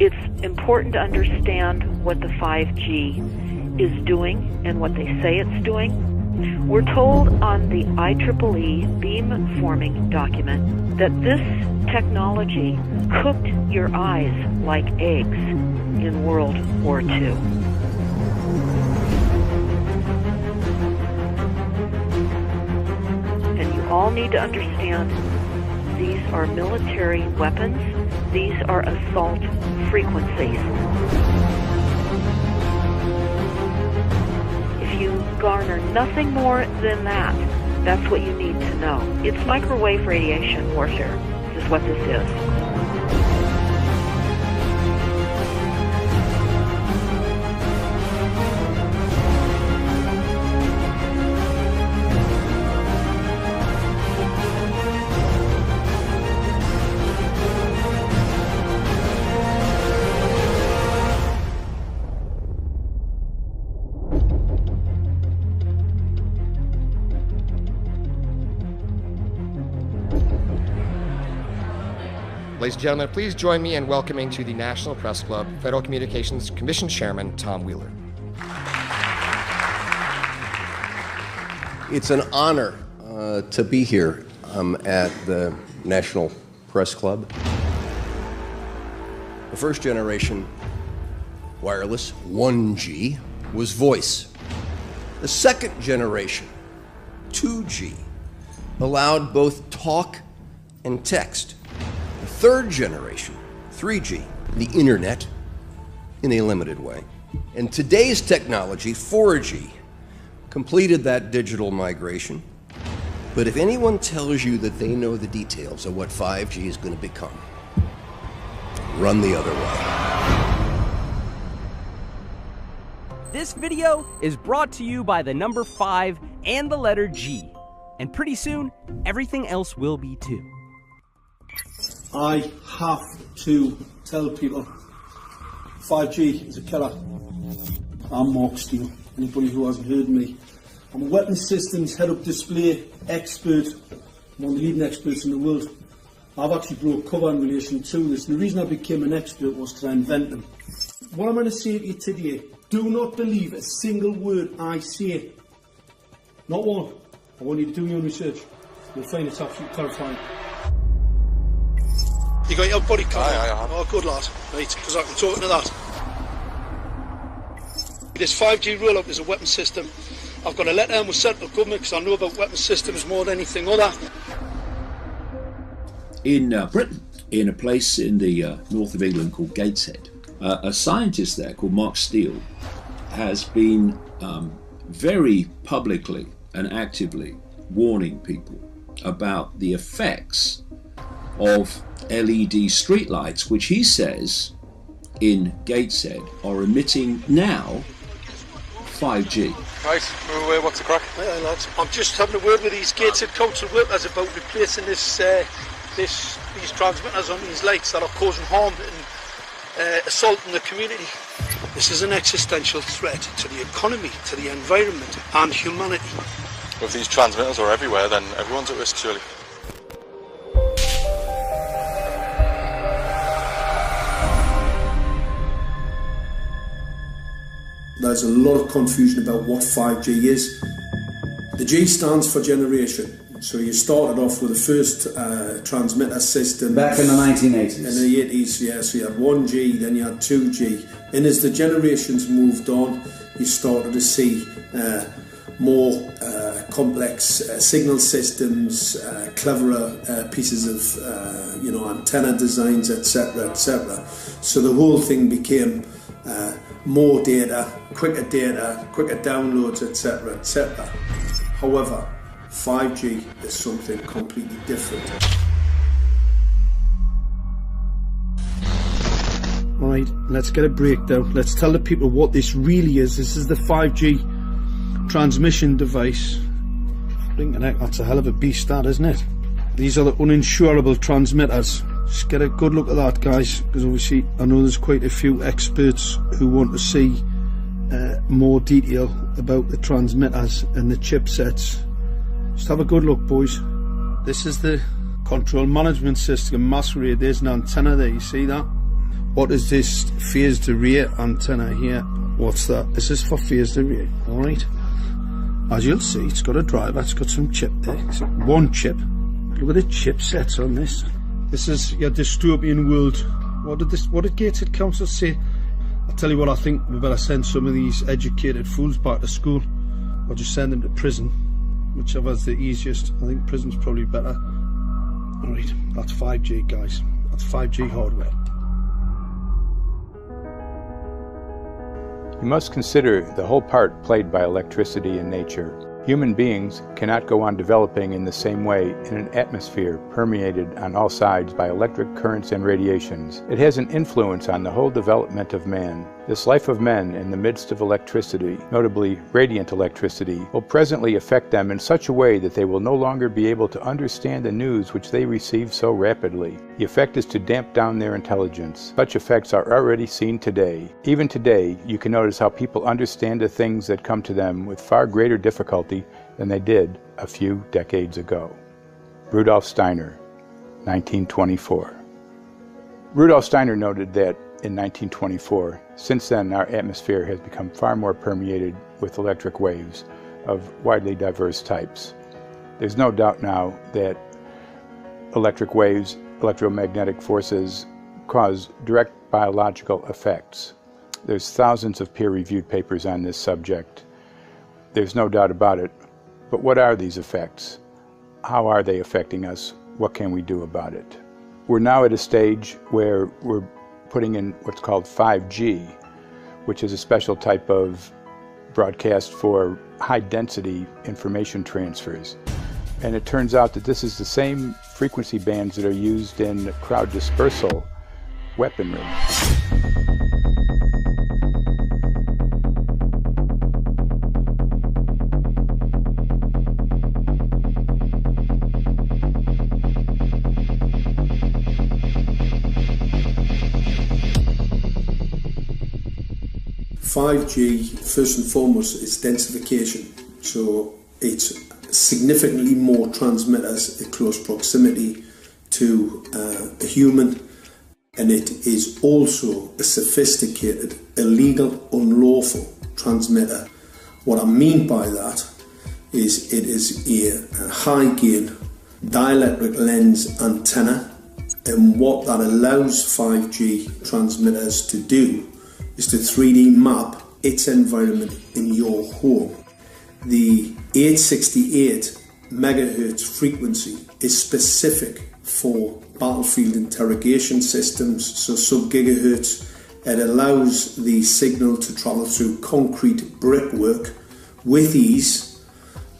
It's important to understand what the 5G is doing and what they say it's doing. We're told on the IEEE beamforming document that this technology cooked your eyes like eggs in World War II. And you all need to understand these are military weapons. These are assault frequencies. If you garner nothing more than that, that's what you need to know. It's microwave radiation warfare. This is what this is. Ladies and gentlemen, please join me in welcoming to the National Press Club Federal Communications Commission Chairman Tom Wheeler. It's an honor to be here at the National Press Club. The first generation wireless, 1G, was voice. The second generation, 2G, allowed both talk and text. The third generation, 3G, the internet, in a limited way. And today's technology, 4G, completed that digital migration. But if anyone tells you that they know the details of what 5G is going to become, run the other way. This video is brought to you by the number 5 and the letter G. And pretty soon, everything else will be too. I have to tell people 5G is a killer. I'm Mark Steele. Anybody who hasn't heard me, I'm a weapons systems head-up display expert. I'm one of the leading experts in the world. I've actually broke cover in relation to this, and the reason I became an expert was because I invented them. What I'm going to say to you today, do not believe a single word I say. Not one. I want you to do your own research. You'll find it's absolutely terrifying. You got your body covered? Aye. Oh, good lad. Right, because I can talk to that. This 5G roll-up is a weapon system. I've got a letter in with central government because I know about weapon systems more than anything other. In Britain, in a place in the north of England called Gateshead, a scientist there called Mark Steele has been very publicly and actively warning people about the effects of LED streetlights, which he says in Gateshead are emitting now 5G. Right, move away, what's the crack? Hey, lads. I'm just having a word with these Gateshead council workers about replacing these transmitters on these lights that are causing harm and assaulting the community. This is an existential threat to the economy, to the environment and humanity. If these transmitters are everywhere, then everyone's at risk, surely. There's a lot of confusion about what 5G is. The G stands for generation. So you started off with the first transmitter system. Back in the 1980s. In the 80s, yeah. So you had 1G, then you had 2G. And as the generations moved on, you started to see more complex signal systems, cleverer pieces of antenna designs, etc., etc. So the whole thing became more data, quicker downloads, etc., etc. However, 5G is something completely different. Alright, let's get a breakdown. Let's tell the people what this really is. This is the 5G transmission device. Blinking heck, that's a hell of a beast, that, isn't it? These are the uninsurable transmitters. Just get a good look at that, guys, because obviously I know there's quite a few experts who want to see more detail about the transmitters and the chipsets. Just have a good look, boys. This is the control management system masquerade. There's an antenna there, you see that? What is this phased array antenna here? What's that? This is for phased array, alright? As you'll see, it's got a driver, it's got some chip there. It's one chip. Look at the chipsets on this. This is your dystopian world. What did Gateshead Council say? I'll tell you what, I think we better send some of these educated fools back to school, or just send them to prison. Whichever's the easiest. I think prison's probably better. Alright, that's 5G, guys. That's 5G hardware. You must consider the whole part played by electricity in nature. Human beings cannot go on developing in the same way in an atmosphere permeated on all sides by electric currents and radiations. It has an influence on the whole development of man. This life of men in the midst of electricity, notably radiant electricity, will presently affect them in such a way that they will no longer be able to understand the news which they receive so rapidly. The effect is to damp down their intelligence. Such effects are already seen today. Even today, you can notice how people understand the things that come to them with far greater difficulty than they did a few decades ago. Rudolf Steiner, 1924. Rudolf Steiner noted that in 1924, since then our atmosphere has become far more permeated with electric waves of widely diverse types. There's no doubt now that electric waves, electromagnetic forces, cause direct biological effects. There's thousands of peer-reviewed papers on this subject. There's no doubt about it. But what are these effects? How are they affecting us? What can we do about it? We're now at a stage where we're putting in what's called 5G, which is a special type of broadcast for high-density information transfers. And it turns out that this is the same frequency bands that are used in crowd dispersal weaponry. 5G, first and foremost, is densification. So it's significantly more transmitters in close proximity to a human, and it is also a sophisticated, illegal, unlawful transmitter. What I mean by that is it is a high gain dielectric lens antenna, and what that allows 5G transmitters to do is to 3D map its environment in your home. The 868 megahertz frequency is specific for battlefield interrogation systems, so sub-gigahertz. It allows the signal to travel through concrete brickwork with ease,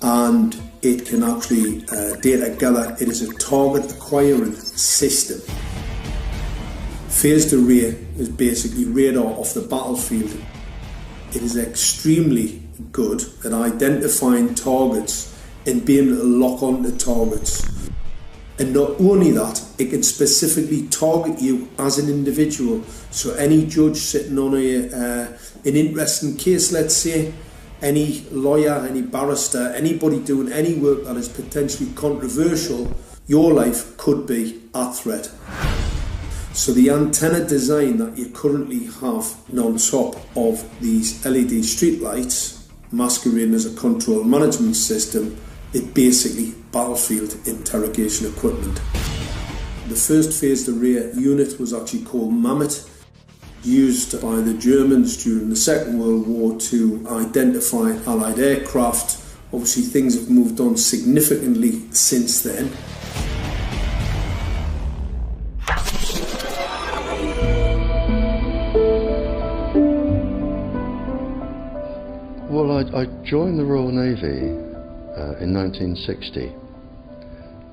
and it can actually data gather. It is a target acquiring system. Phased array is basically radar off the battlefield. It is extremely good at identifying targets and being able to lock onto targets. And not only that, it can specifically target you as an individual. So any judge sitting on an interesting case, let's say, any lawyer, any barrister, anybody doing any work that is potentially controversial, your life could be at threat. So the antenna design that you currently have on top of these LED streetlights, masquerading as a control management system, is basically battlefield interrogation equipment. The first phased array unit was actually called Mammoth, used by the Germans during the Second World War to identify Allied aircraft. Obviously things have moved on significantly since then. Well, I joined the Royal Navy in 1960,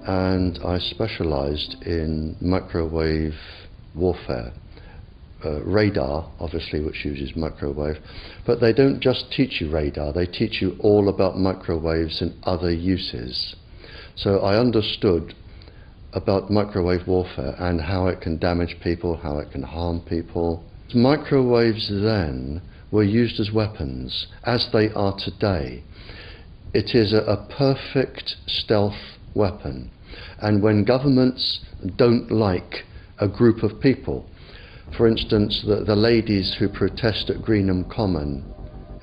and I specialised in microwave warfare. Radar, obviously, which uses microwave, but they don't just teach you radar, they teach you all about microwaves and other uses. So I understood about microwave warfare and how it can damage people, how it can harm people. Microwaves then were used as weapons, as they are today. It is a perfect stealth weapon, and when governments don't like a group of people, For instance, the ladies who protest at Greenham Common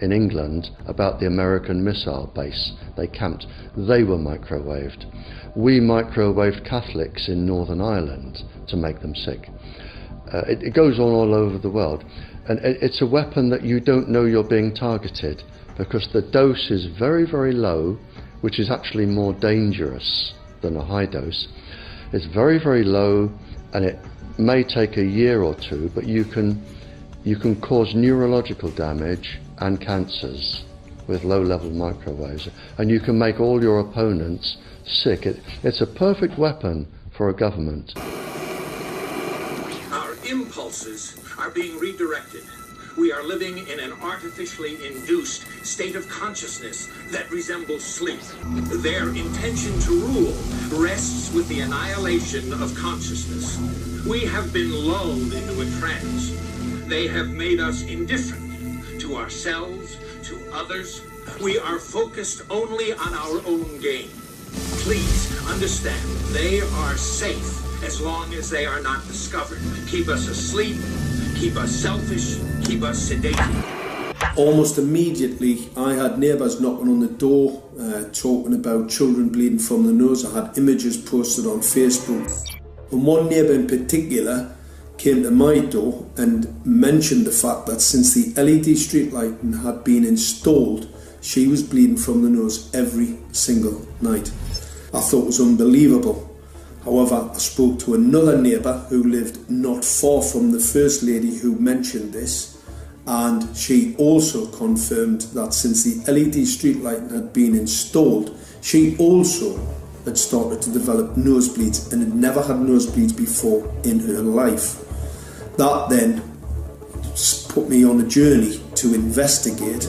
in England about the American missile base they camped, they were microwaved. We microwaved Catholics in Northern Ireland to make them sick. It goes on all over the world, and it's a weapon that you don't know you're being targeted, because the dose is very, very low, which is actually more dangerous than a high dose. It's very, very low, and it may take a year or two, but you can cause neurological damage and cancers with low-level microwaves, and you can make all your opponents sick. It's a perfect weapon for a government. Our impulses are being redirected. We are living in an artificially induced state of consciousness that resembles sleep. Their intention to rule rests with the annihilation of consciousness. We have been lulled into a trance. They have made us indifferent to ourselves, to others. We are focused only on our own gain. Please understand, they are safe as long as they are not discovered. Keep us asleep, keep us selfish, keep us sedated. Almost immediately, I had neighbours knocking on the door, talking about children bleeding from the nose. I had images posted on Facebook. And one neighbour in particular came to my door and mentioned the fact that since the LED street lighting had been installed, she was bleeding from the nose every single night. I thought it was unbelievable. However, I spoke to another neighbour who lived not far from the first lady who mentioned this, and she also confirmed that since the LED street lighting had been installed, she also had started to develop nosebleeds and had never had nosebleeds before in her life. That then put me on a journey to investigate.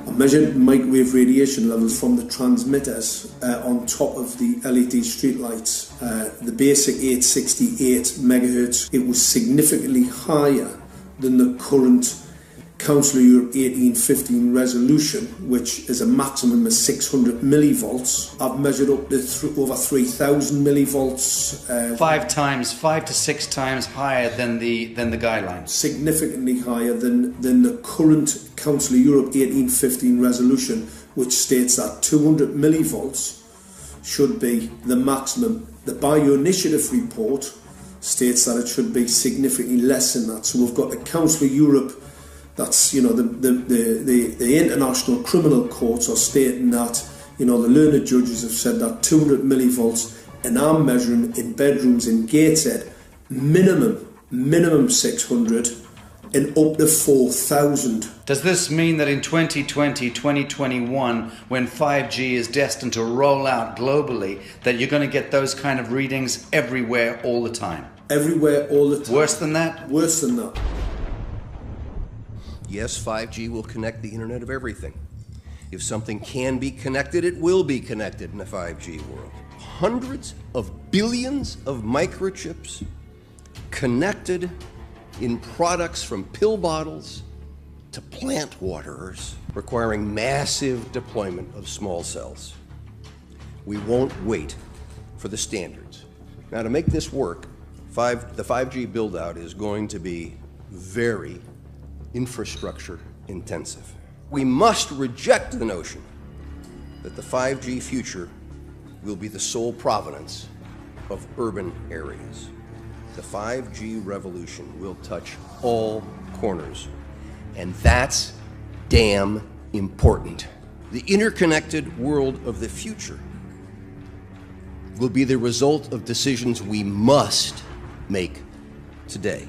I measured microwave radiation levels from the transmitters on top of the LED streetlights. The basic 868 megahertz, it was significantly higher than the current Council of Europe 1815 resolution, which is a maximum of 600 millivolts. I've measured up to over 3,000 millivolts. 5 to 6 times higher than the guidelines. Significantly higher than the current Council of Europe 1815 resolution, which states that 200 millivolts should be the maximum. The Bioinitiative report states that it should be significantly less than that. So we've got the Council of Europe. That's, you know, the international criminal courts are stating that, you know, the learned judges have said that 200 millivolts, and I'm measuring in bedrooms in Gateshead, minimum 600 and up to 4,000. Does this mean that in 2020, 2021, when 5G is destined to roll out globally, that you're going to get those kind of readings everywhere all the time? Everywhere all the time. Worse than that? Worse than that. Yes, 5G will connect the Internet of everything. If something can be connected, it will be connected in a 5G world. Hundreds of billions of microchips connected in products from pill bottles to plant waterers, requiring massive deployment of small cells. We won't wait for the standards. Now, to make this work, the 5G build-out is going to be very infrastructure intensive. We must reject the notion that the 5G future will be the sole provenance of urban areas. The 5G revolution will touch all corners, and that's damn important. The interconnected world of the future will be the result of decisions we must make today.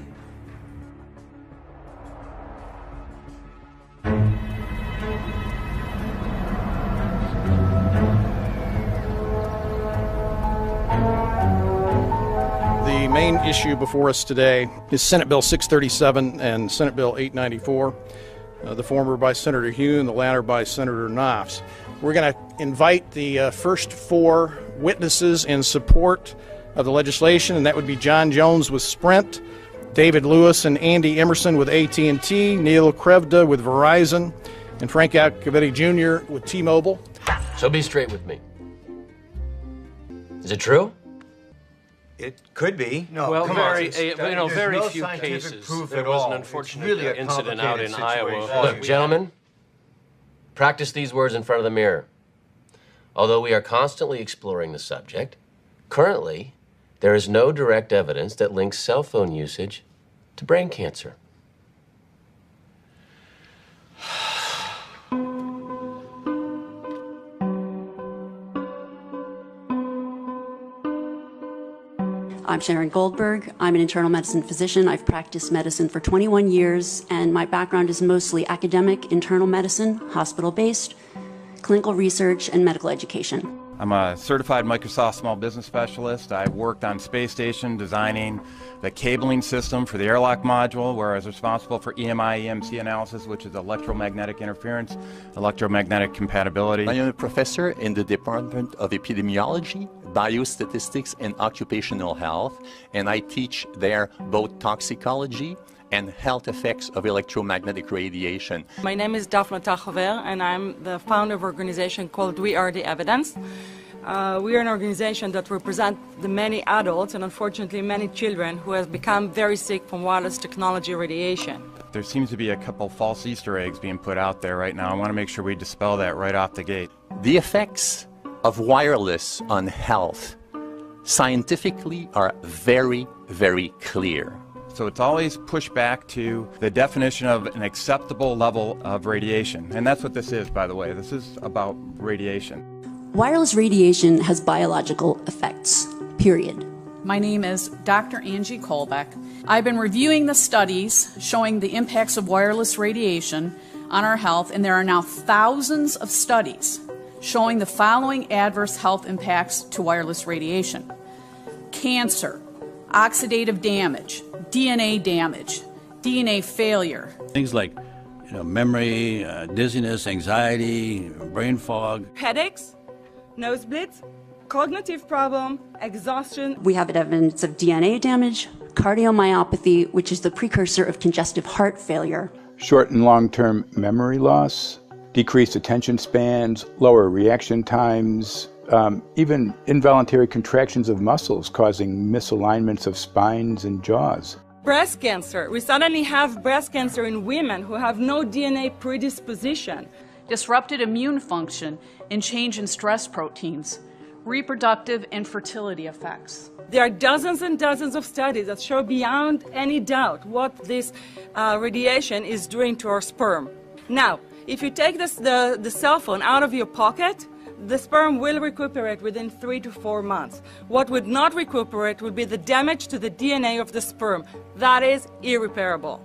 The main issue before us today is Senate Bill 637 and Senate Bill 894, the former by Senator Hugh and the latter by Senator Knopf. We're going to invite the first four witnesses in support of the legislation, and that would be John Jones with Sprint, David Lewis and Andy Emerson with AT&T, Neil Krevda with Verizon, and Frank Alcavetti Jr. with T-Mobile. So be straight with me. Is it true? It could be. No, well, very few cases. There was an unfortunate incident out in Iowa. Look, gentlemen, practice these words in front of the mirror. Although we are constantly exploring the subject, currently, there is no direct evidence that links cell phone usage to brain cancer. I'm Sharon Goldberg. I'm an internal medicine physician. I've practiced medicine for 21 years, and my background is mostly academic, internal medicine, hospital-based, clinical research, and medical education. I'm a certified Microsoft small business specialist. I've worked on space station designing the cabling system for the airlock module, where I was responsible for EMI/EMC analysis, which is electromagnetic interference, electromagnetic compatibility. I am a professor in the Department of Epidemiology, Biostatistics, and Occupational Health, and I teach there both toxicology and health effects of electromagnetic radiation. My name is Daphne Tachover, and I'm the founder of an organization called We Are the Evidence. We are an organization that represents the many adults and unfortunately many children who have become very sick from wireless technology radiation. There seems to be a couple false Easter eggs being put out there right now. I want to make sure we dispel that right off the gate. The effects of wireless on health scientifically are very, very clear. So it's always pushed back to the definition of an acceptable level of radiation. And that's what this is, by the way. This is about radiation. Wireless radiation has biological effects, period. My name is Dr. Angie Kolbeck. I've been reviewing the studies showing the impacts of wireless radiation on our health, and there are now thousands of studies showing the following adverse health impacts to wireless radiation: cancer, oxidative damage, DNA damage, DNA failure. Things like memory, dizziness, anxiety, brain fog. Headaches, nosebleeds, cognitive problem, exhaustion. We have evidence of DNA damage, cardiomyopathy, which is the precursor of congestive heart failure. Short and long-term memory loss, decreased attention spans, lower reaction times, even involuntary contractions of muscles causing misalignments of spines and jaws. Breast cancer. We suddenly have breast cancer in women who have no DNA predisposition. Disrupted immune function and change in stress proteins, reproductive and fertility effects. There are dozens and dozens of studies that show beyond any doubt what this radiation is doing to our sperm. Now, if you take the cell phone out of your pocket, the sperm will recuperate within 3 to 4 months. What would not recuperate would be the damage to the DNA of the sperm. That is irreparable.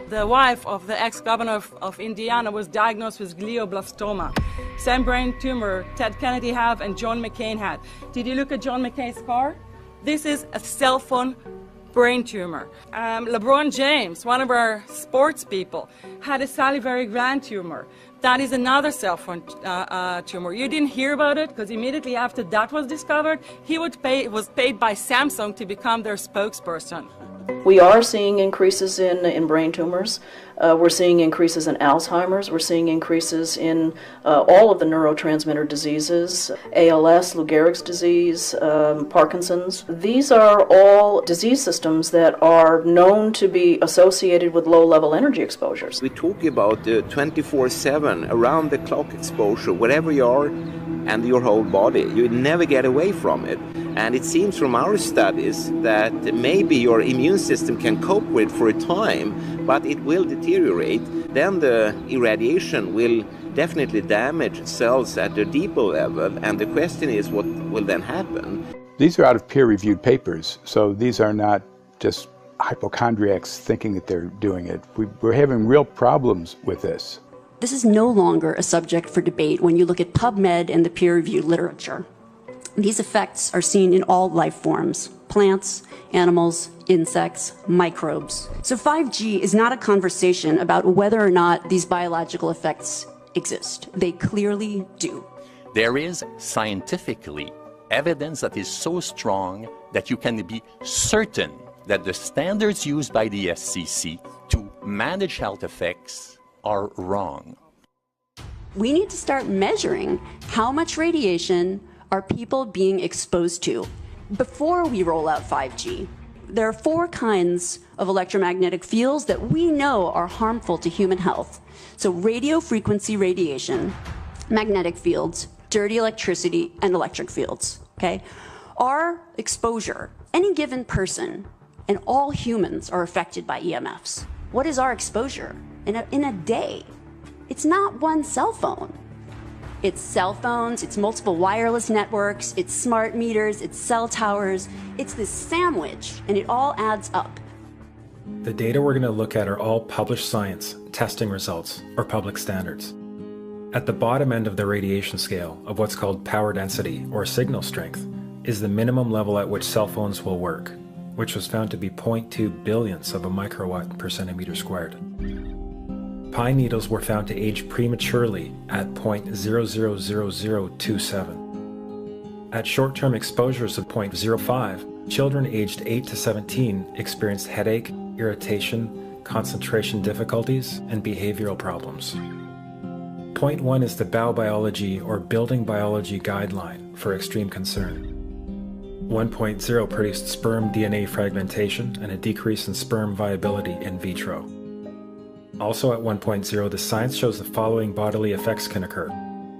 The wife of the ex-governor of Indiana was diagnosed with glioblastoma. Same brain tumor Ted Kennedy had and John McCain had. Did you look at John McCain's scar? This is a cell phone brain tumor. LeBron James, one of our sports people, had a salivary gland tumor. That is another cell phone tumor. You didn't hear about it because immediately after that was discovered, he was paid by Samsung to become their spokesperson. We are seeing increases in brain tumors. We're seeing increases in Alzheimer's. We're seeing increases in all of the neurotransmitter diseases, ALS, Lou Gehrig's disease, Parkinson's. These are all disease systems that are known to be associated with low-level energy exposures. We're talking about 24/7, around-the-clock exposure, wherever you are and your whole body. You never get away from it. And it seems from our studies that maybe your immune system can cope with for a time, but it will deteriorate. Then the irradiation will definitely damage cells at a deeper level, and the question is what will then happen. These are out of peer-reviewed papers, so these are not just hypochondriacs thinking that they're doing it. We're having real problems with this. This is no longer a subject for debate when you look at PubMed and the peer-reviewed literature. These effects are seen in all life forms: plants, animals, insects, microbes. So 5G is not a conversation about whether or not these biological effects exist. They clearly do. There is scientifically evidence that is so strong that you can be certain that the standards used by the FCC to manage health effects are wrong. We need to start measuring how much radiation are people being exposed to. before we roll out 5G, there are 4 kinds of electromagnetic fields that we know are harmful to human health. So radio frequency radiation, magnetic fields, dirty electricity, and electric fields, okay? Our exposure, any given person, and all humans are affected by EMFs. What is our exposure in a day? It's not one cell phone. It's cell phones, it's multiple wireless networks, it's smart meters, it's cell towers. It's this sandwich, and it all adds up. The data we're going to look at are all published science, testing results, or public standards. At the bottom end of the radiation scale of what's called power density, or signal strength, is the minimum level at which cell phones will work, which was found to be 0.2 billionths of a microwatt per centimeter squared. Pine needles were found to age prematurely at 0.000027. At short-term exposures of 0.05, children aged 8 to 17 experienced headache, irritation, concentration difficulties, and behavioral problems. 0.1 is the biobiology or building biology guideline for extreme concern. 1.0 produced sperm DNA fragmentation and a decrease in sperm viability in vitro. Also at 1.0, the science shows the following bodily effects can occur: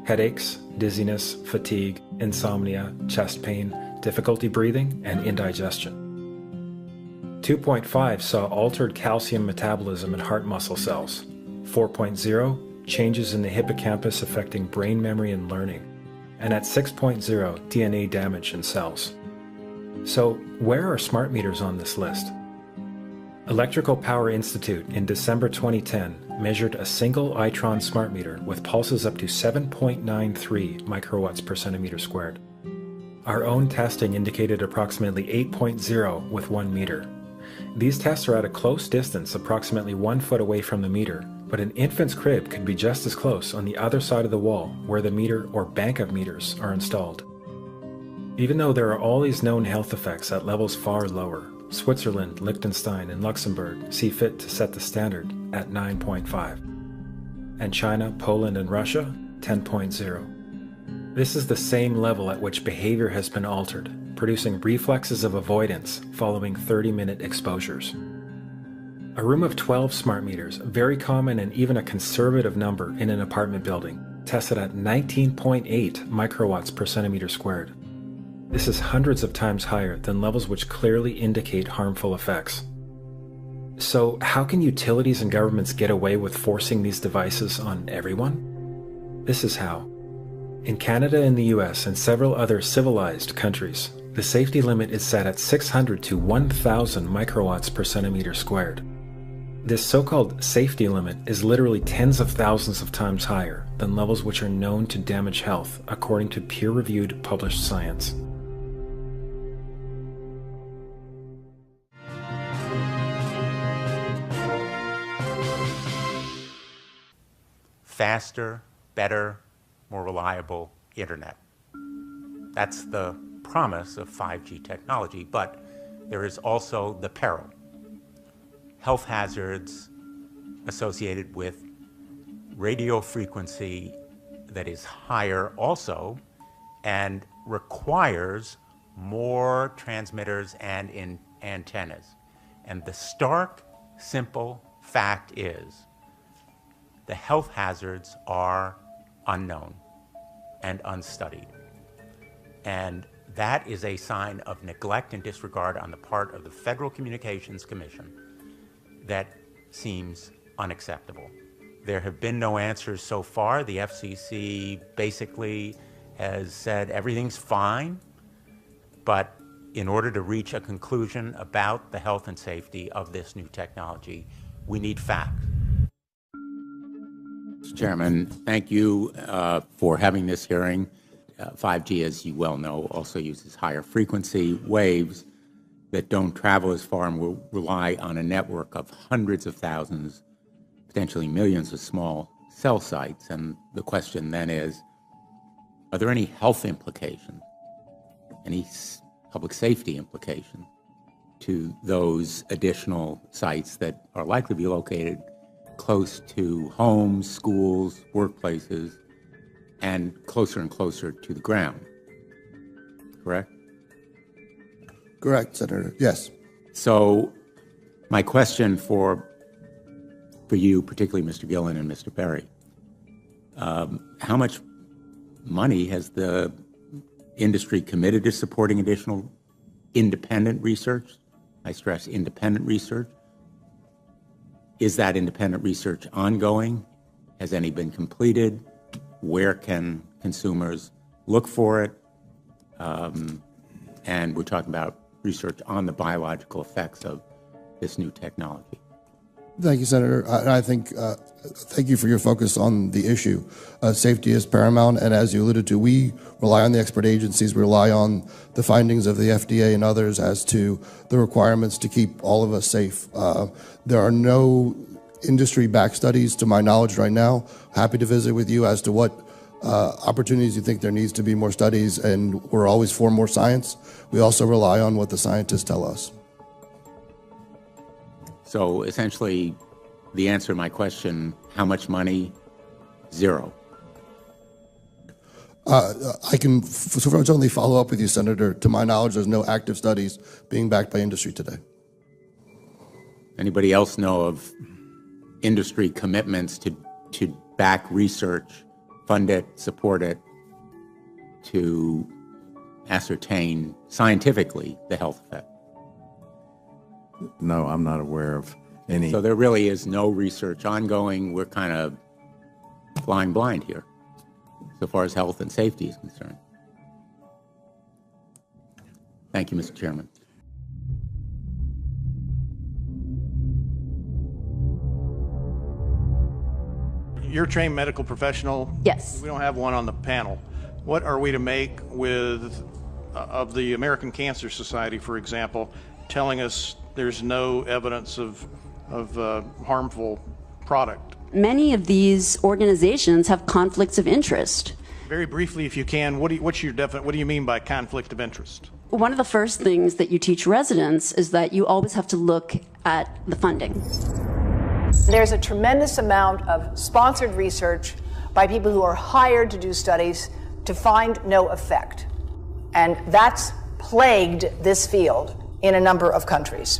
headaches, dizziness, fatigue, insomnia, chest pain, difficulty breathing, and indigestion. 2.5 saw altered calcium metabolism in heart muscle cells. 4.0, changes in the hippocampus affecting brain memory and learning. And at 6.0, DNA damage in cells. So, where are smart meters on this list? Electrical Power Institute in December 2010 measured a single Itron smart meter with pulses up to 7.93 microwatts per centimeter squared. Our own testing indicated approximately 8.0 with 1 meter. These tests are at a close distance, approximately 1 foot away from the meter, but an infant's crib could be just as close on the other side of the wall where the meter or bank of meters are installed. Even though there are all these known health effects at levels far lower, Switzerland, Liechtenstein, and Luxembourg see fit to set the standard at 9.5. And China, Poland, and Russia, 10.0. This is the same level at which behavior has been altered, producing reflexes of avoidance following 30-minute exposures. A room of 12 smart meters, very common and even a conservative number in an apartment building, tested at 19.8 microwatts per centimeter squared. This is hundreds of times higher than levels which clearly indicate harmful effects. So, how can utilities and governments get away with forcing these devices on everyone? This is how. In Canada and the US and several other civilized countries, the safety limit is set at 600 to 1,000 microwatts per centimeter squared. This so-called safety limit is literally tens of thousands of times higher than levels which are known to damage health, according to peer-reviewed published science. Faster, better, more reliable internet. That's the promise of 5G technology, but there is also the peril. Health hazards associated with radio frequency that is higher also and requires more transmitters and antennas. And the stark, simple fact is the health hazards are unknown and unstudied. And that is a sign of neglect and disregard on the part of the Federal Communications Commission that seems unacceptable. There have been no answers so far. The FCC basically has said everything's fine, but in order to reach a conclusion about the health and safety of this new technology, we need facts. Mr. Chairman, thank you for having this hearing. 5G, as you well know, also uses higher frequency waves that don't travel as far and will rely on a network of hundreds of thousands, potentially millions of small cell sites. And the question then is, are there any health implications, any public safety implications to those additional sites that are likely to be located close to homes, schools, workplaces, and closer to the ground, correct? Correct, Senator. Yes. So my question for you, particularly Mr. Gillen and Mr. Berry, how much money has the industry committed to supporting additional independent research? I stress independent research. Is that independent research ongoing? Has any been completed? Where can consumers look for it? And we're talking about research on the biological effects of this new technology. Thank you, Senator. I think, thank you for your focus on the issue. Safety is paramount, and as you alluded to, we rely on the expert agencies, we rely on the findings of the FDA and others as to the requirements to keep all of us safe. There are no industry-backed studies, to my knowledge right now. Happy to visit with you as to what opportunities you think there needs to be more studies, and we're always for more science. We also rely on what the scientists tell us. So essentially, the answer to my question, how much money? Zero. I can certainly follow up with you, Senator. To my knowledge, there's no active studies being backed by industry today. Anybody else know of industry commitments to back research, fund it, support it, to ascertain scientifically the health effect? No, I'm not aware of any. So there really is no research ongoing. We're kind of flying blind here, so far as health and safety is concerned. Thank you, Mr. Chairman. You're a trained medical professional. Yes. We don't have one on the panel. What are we to make of the American Cancer Society, for example, telling us there's no evidence of harmful product? Many of these organizations have conflicts of interest. Very briefly, if you can, what do you mean by conflict of interest? One of the first things that you teach residents is that you always have to look at the funding. There's a tremendous amount of sponsored research by people who are hired to do studies to find no effect. And that's plagued this field in a number of countries.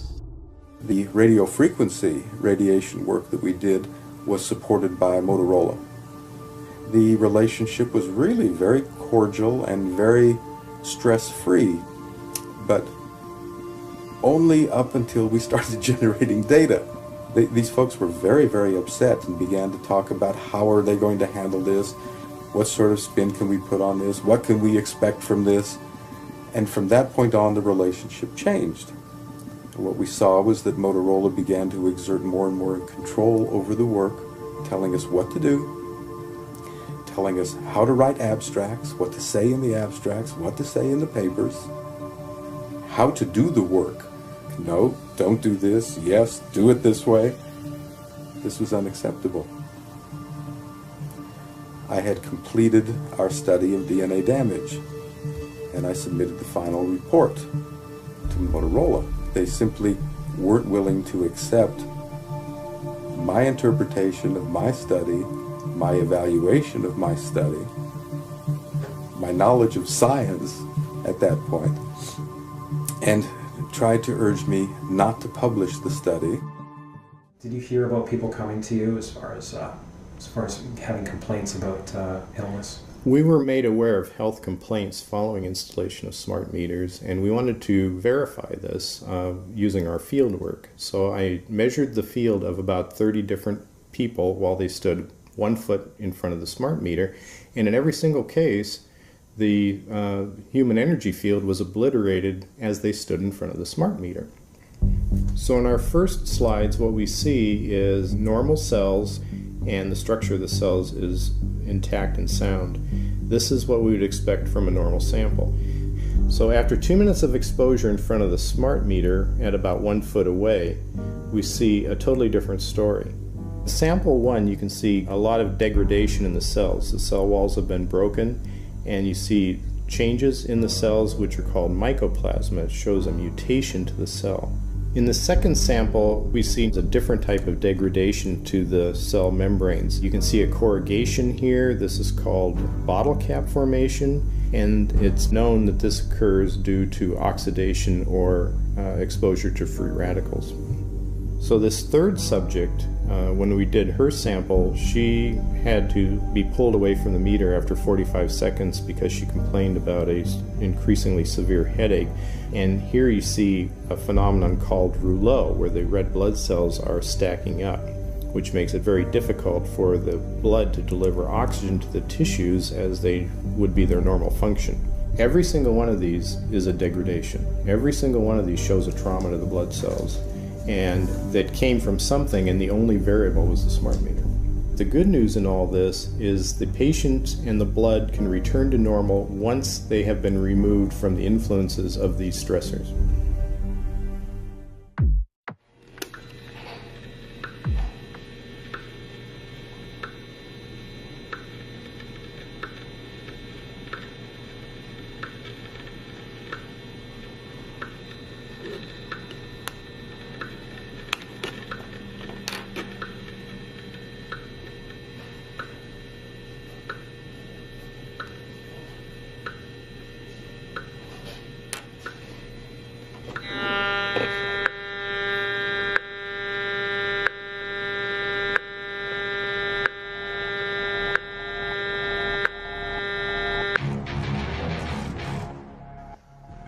The radio frequency radiation work that we did was supported by Motorola. The relationship was really very cordial and very stress-free, but only up until we started generating data. These folks were very, very upset and began to talk about how are they going to handle this, what sort of spin can we put on this, what can we expect from this, and from that point on the relationship changed. What we saw was that Motorola began to exert more and more control over the work, telling us what to do, telling us how to write abstracts, what to say in the abstracts, what to say in the papers, how to do the work. No, don't do this. Yes, do it this way. This was unacceptable. I had completed our study of DNA damage, and I submitted the final report to Motorola. They simply weren't willing to accept my interpretation of my study, my evaluation of my study, my knowledge of science at that point, and tried to urge me not to publish the study. Did you hear about people coming to you as far as having complaints about illness? We were made aware of health complaints following installation of smart meters, and we wanted to verify this using our field work. So I measured the field of about 30 different people while they stood 1 foot in front of the smart meter, and in every single case, the human energy field was obliterated as they stood in front of the smart meter. So in our first slides, what we see is normal cells, and the structure of the cells is intact and sound. This is what we would expect from a normal sample. So after 2 minutes of exposure in front of the smart meter at about 1 foot away, we see a totally different story. Sample 1, you can see a lot of degradation in the cells. The cell walls have been broken, and you see changes in the cells which are called mycoplasma. It shows a mutation to the cell. In the second sample, we see a different type of degradation to the cell membranes. You can see a corrugation here. This is called bottle cap formation, and it's known that this occurs due to oxidation or exposure to free radicals. So this third subject, when we did her sample, she had to be pulled away from the meter after 45 seconds because she complained about an increasingly severe headache. And here you see a phenomenon called rouleau, where the red blood cells are stacking up, which makes it very difficult for the blood to deliver oxygen to the tissues as they would be their normal function. Every single one of these is a degradation. Every single one of these shows a trauma to the blood cells, and that came from something, and the only variable was the smart meter. The good news in all this is the patient and the blood can return to normal once they have been removed from the influences of these stressors.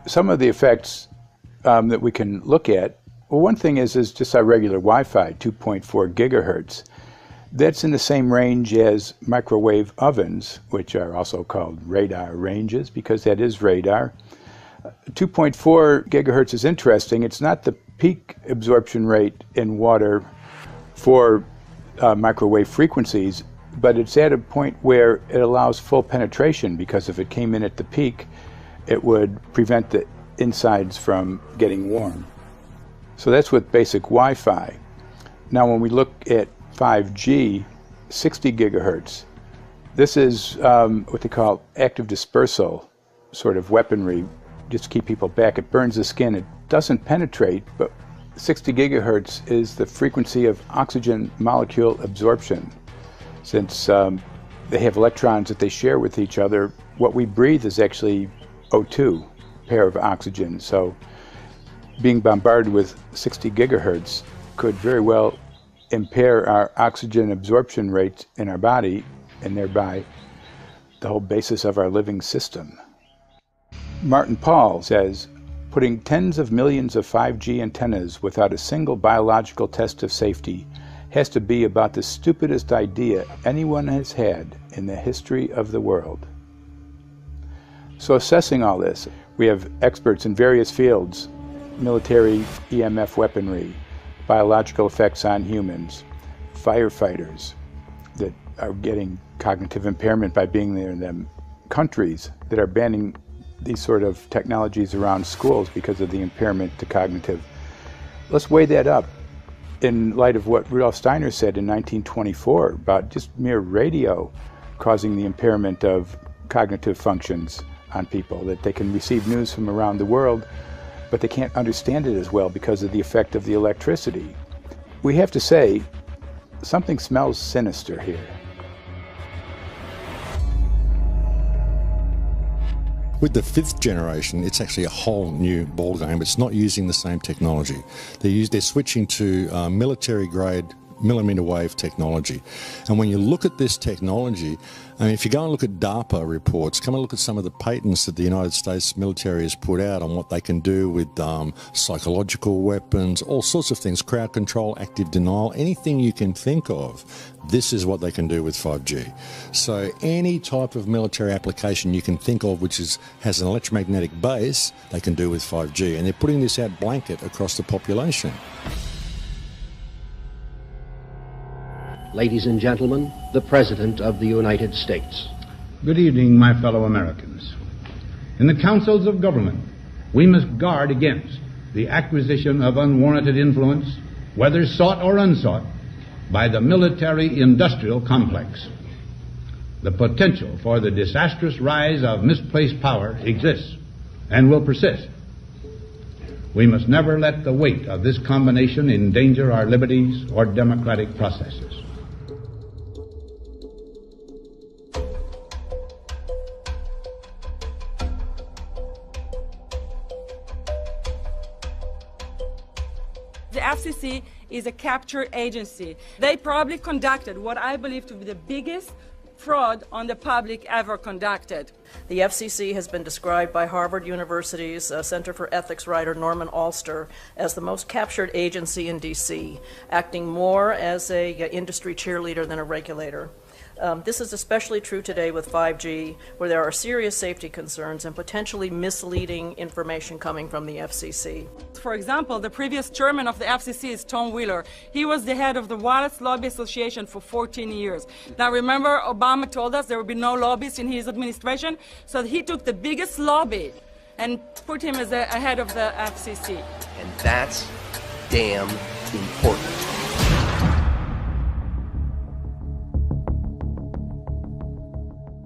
Some of the effects that we can look at, well, one thing is just our regular Wi-Fi, 2.4 gigahertz. That's in the same range as microwave ovens, which are also called radar ranges, because that is radar. 2.4 gigahertz is interesting. It's not the peak absorption rate in water for microwave frequencies, but it's at a point where it allows full penetration, because if it came in at the peak, it would prevent the insides from getting warm. So that's with basic Wi-Fi. Now when we look at 5G, 60 gigahertz, this is what they call active dispersal sort of weaponry, just to keep people back. It burns the skin. It doesn't penetrate, but 60 gigahertz is the frequency of oxygen molecule absorption. Since they have electrons that they share with each other, what we breathe is actually O2, pair of oxygen. So being bombarded with 60 gigahertz could very well impair our oxygen absorption rate in our body, and thereby the whole basis of our living system. Martin Pall says, putting tens of millions of 5G antennas without a single biological test of safety has to be about the stupidest idea anyone has had in the history of the world. So assessing all this, we have experts in various fields: military EMF weaponry, biological effects on humans, firefighters that are getting cognitive impairment by being there in them, countries that are banning these sort of technologies around schools because of the impairment to cognitive. Let's weigh that up in light of what Rudolf Steiner said in 1924 about just mere radio causing the impairment of cognitive functions on people, that they can receive news from around the world, but they can't understand it as well because of the effect of the electricity. We have to say, something smells sinister here. With the 5th generation, it's actually a whole new ballgame. It's not using the same technology. They're switching to military-grade millimeter wave technology. And when you look at this technology, I mean, if you go and look at DARPA reports, come and look at some of the patents that the United States military has put out on what they can do with psychological weapons, all sorts of things, crowd control, active denial, anything you can think of. This is what they can do with 5G. So any type of military application you can think of which has an electromagnetic base, they can do with 5G. And they're putting this out blanket across the population. Ladies and gentlemen, the President of the United States. Good evening, my fellow Americans. In the councils of government, we must guard against the acquisition of unwarranted influence, whether sought or unsought, by the military-industrial complex. The potential for the disastrous rise of misplaced power exists and will persist. We must never let the weight of this combination endanger our liberties or democratic processes. FCC is a capture agency. They probably conducted what I believe to be the biggest fraud on the public ever conducted. The FCC has been described by Harvard University's Center for Ethics writer Norman Alster as the most captured agency in D.C., acting more as an industry cheerleader than a regulator. This is especially true today with 5G, where there are serious safety concerns and potentially misleading information coming from the FCC. For example, the previous chairman of the FCC is Tom Wheeler. He was the head of the Wireless Lobby Association for 14 years. Now remember, Obama told us there would be no lobbyists in his administration, so he took the biggest lobby and put him as a head of the FCC. And that's damn important.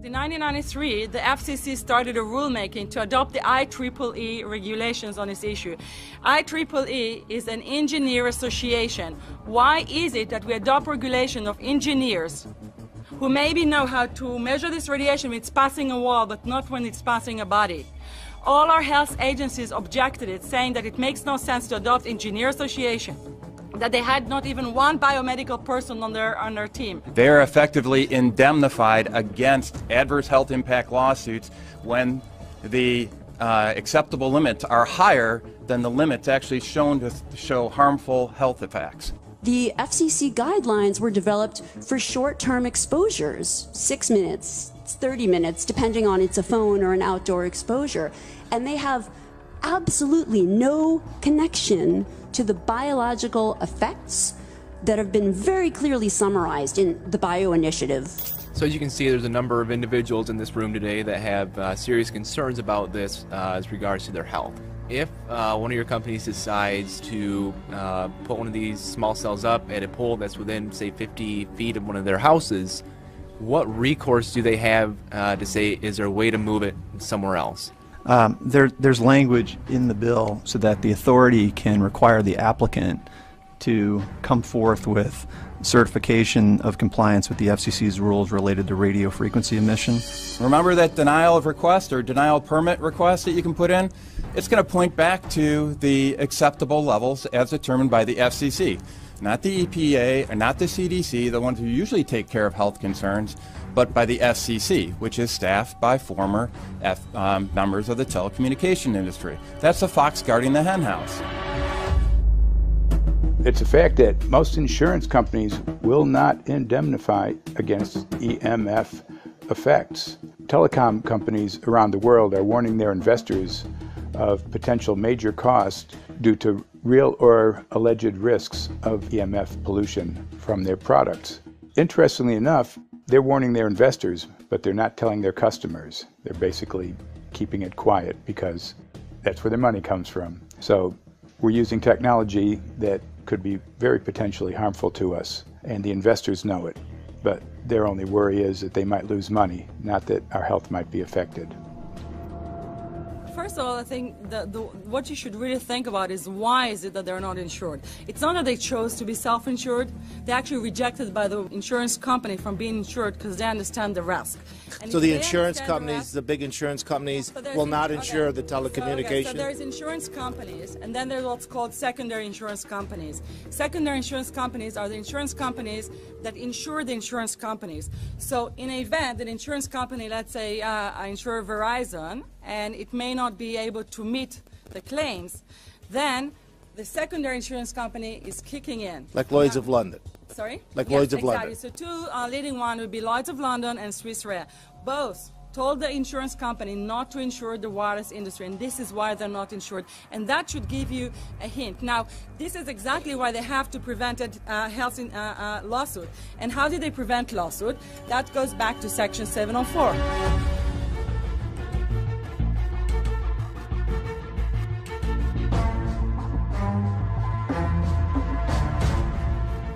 In 1993, the FCC started a rulemaking to adopt the IEEE regulations on this issue. IEEE is an engineer association. Why is it that we adopt regulation of engineers who maybe know how to measure this radiation when it's passing a wall, but not when it's passing a body? All our health agencies objected it, saying that it makes no sense to adopt engineer association, that they had not even one biomedical person on their team. They are effectively indemnified against adverse health impact lawsuits when the acceptable limits are higher than the limits actually shown to show harmful health effects. The FCC guidelines were developed for short-term exposures, 6 minutes, 30 minutes, depending on it's a phone or an outdoor exposure. And they have absolutely no connection to the biological effects that have been very clearly summarized in the Bio Initiative. So as you can see, there's a number of individuals in this room today that have serious concerns about this as regards to their health. If one of your companies decides to put one of these small cells up at a pole that's within, say, 50 feet of one of their houses, what recourse do they have to say, is there a way to move it somewhere else? There's language in the bill so that the authority can require the applicant to come forth with certification of compliance with the FCC's rules related to radio frequency emission. Remember that denial of request or denial of permit request that you can put in? It's going to point back to the acceptable levels as determined by the FCC, not the EPA and not the CDC, the ones who usually take care of health concerns, but by the FCC, which is staffed by former members of the telecommunication industry. That's the fox guarding the hen house. It's a fact that most insurance companies will not indemnify against EMF effects. Telecom companies around the world are warning their investors of potential major costs due to real or alleged risks of EMF pollution from their products. Interestingly enough, they're warning their investors, but they're not telling their customers. They're basically keeping it quiet because that's where their money comes from. So we're using technology that could be very potentially harmful to us, and the investors know it. But their only worry is that they might lose money, not that our health might be affected. First of all, I think what you should really think about is why is it that they're not insured? It's not that they chose to be self-insured. They actually rejected by the insurance company from being insured because they understand the risk. So the insurance companies, the big insurance companies, will not insure the telecommunications? So there's insurance companies, and then there's what's called secondary insurance companies. Secondary insurance companies are the insurance companies that insure the insurance companies. So in an event, an insurance company, let's say I insure Verizon, and it may not be able to meet the claims, then the secondary insurance company is kicking in. Like Lloyd's of London? Sorry? Like yes, Lloyd's of exactly. London? So two leading ones would be Lloyd's of London and Swiss Re. Both told the insurance company not to insure the wireless industry, and this is why they're not insured. And that should give you a hint. Now, this is exactly why they have to prevent a health lawsuit. And how did they prevent lawsuit? That goes back to Section 704.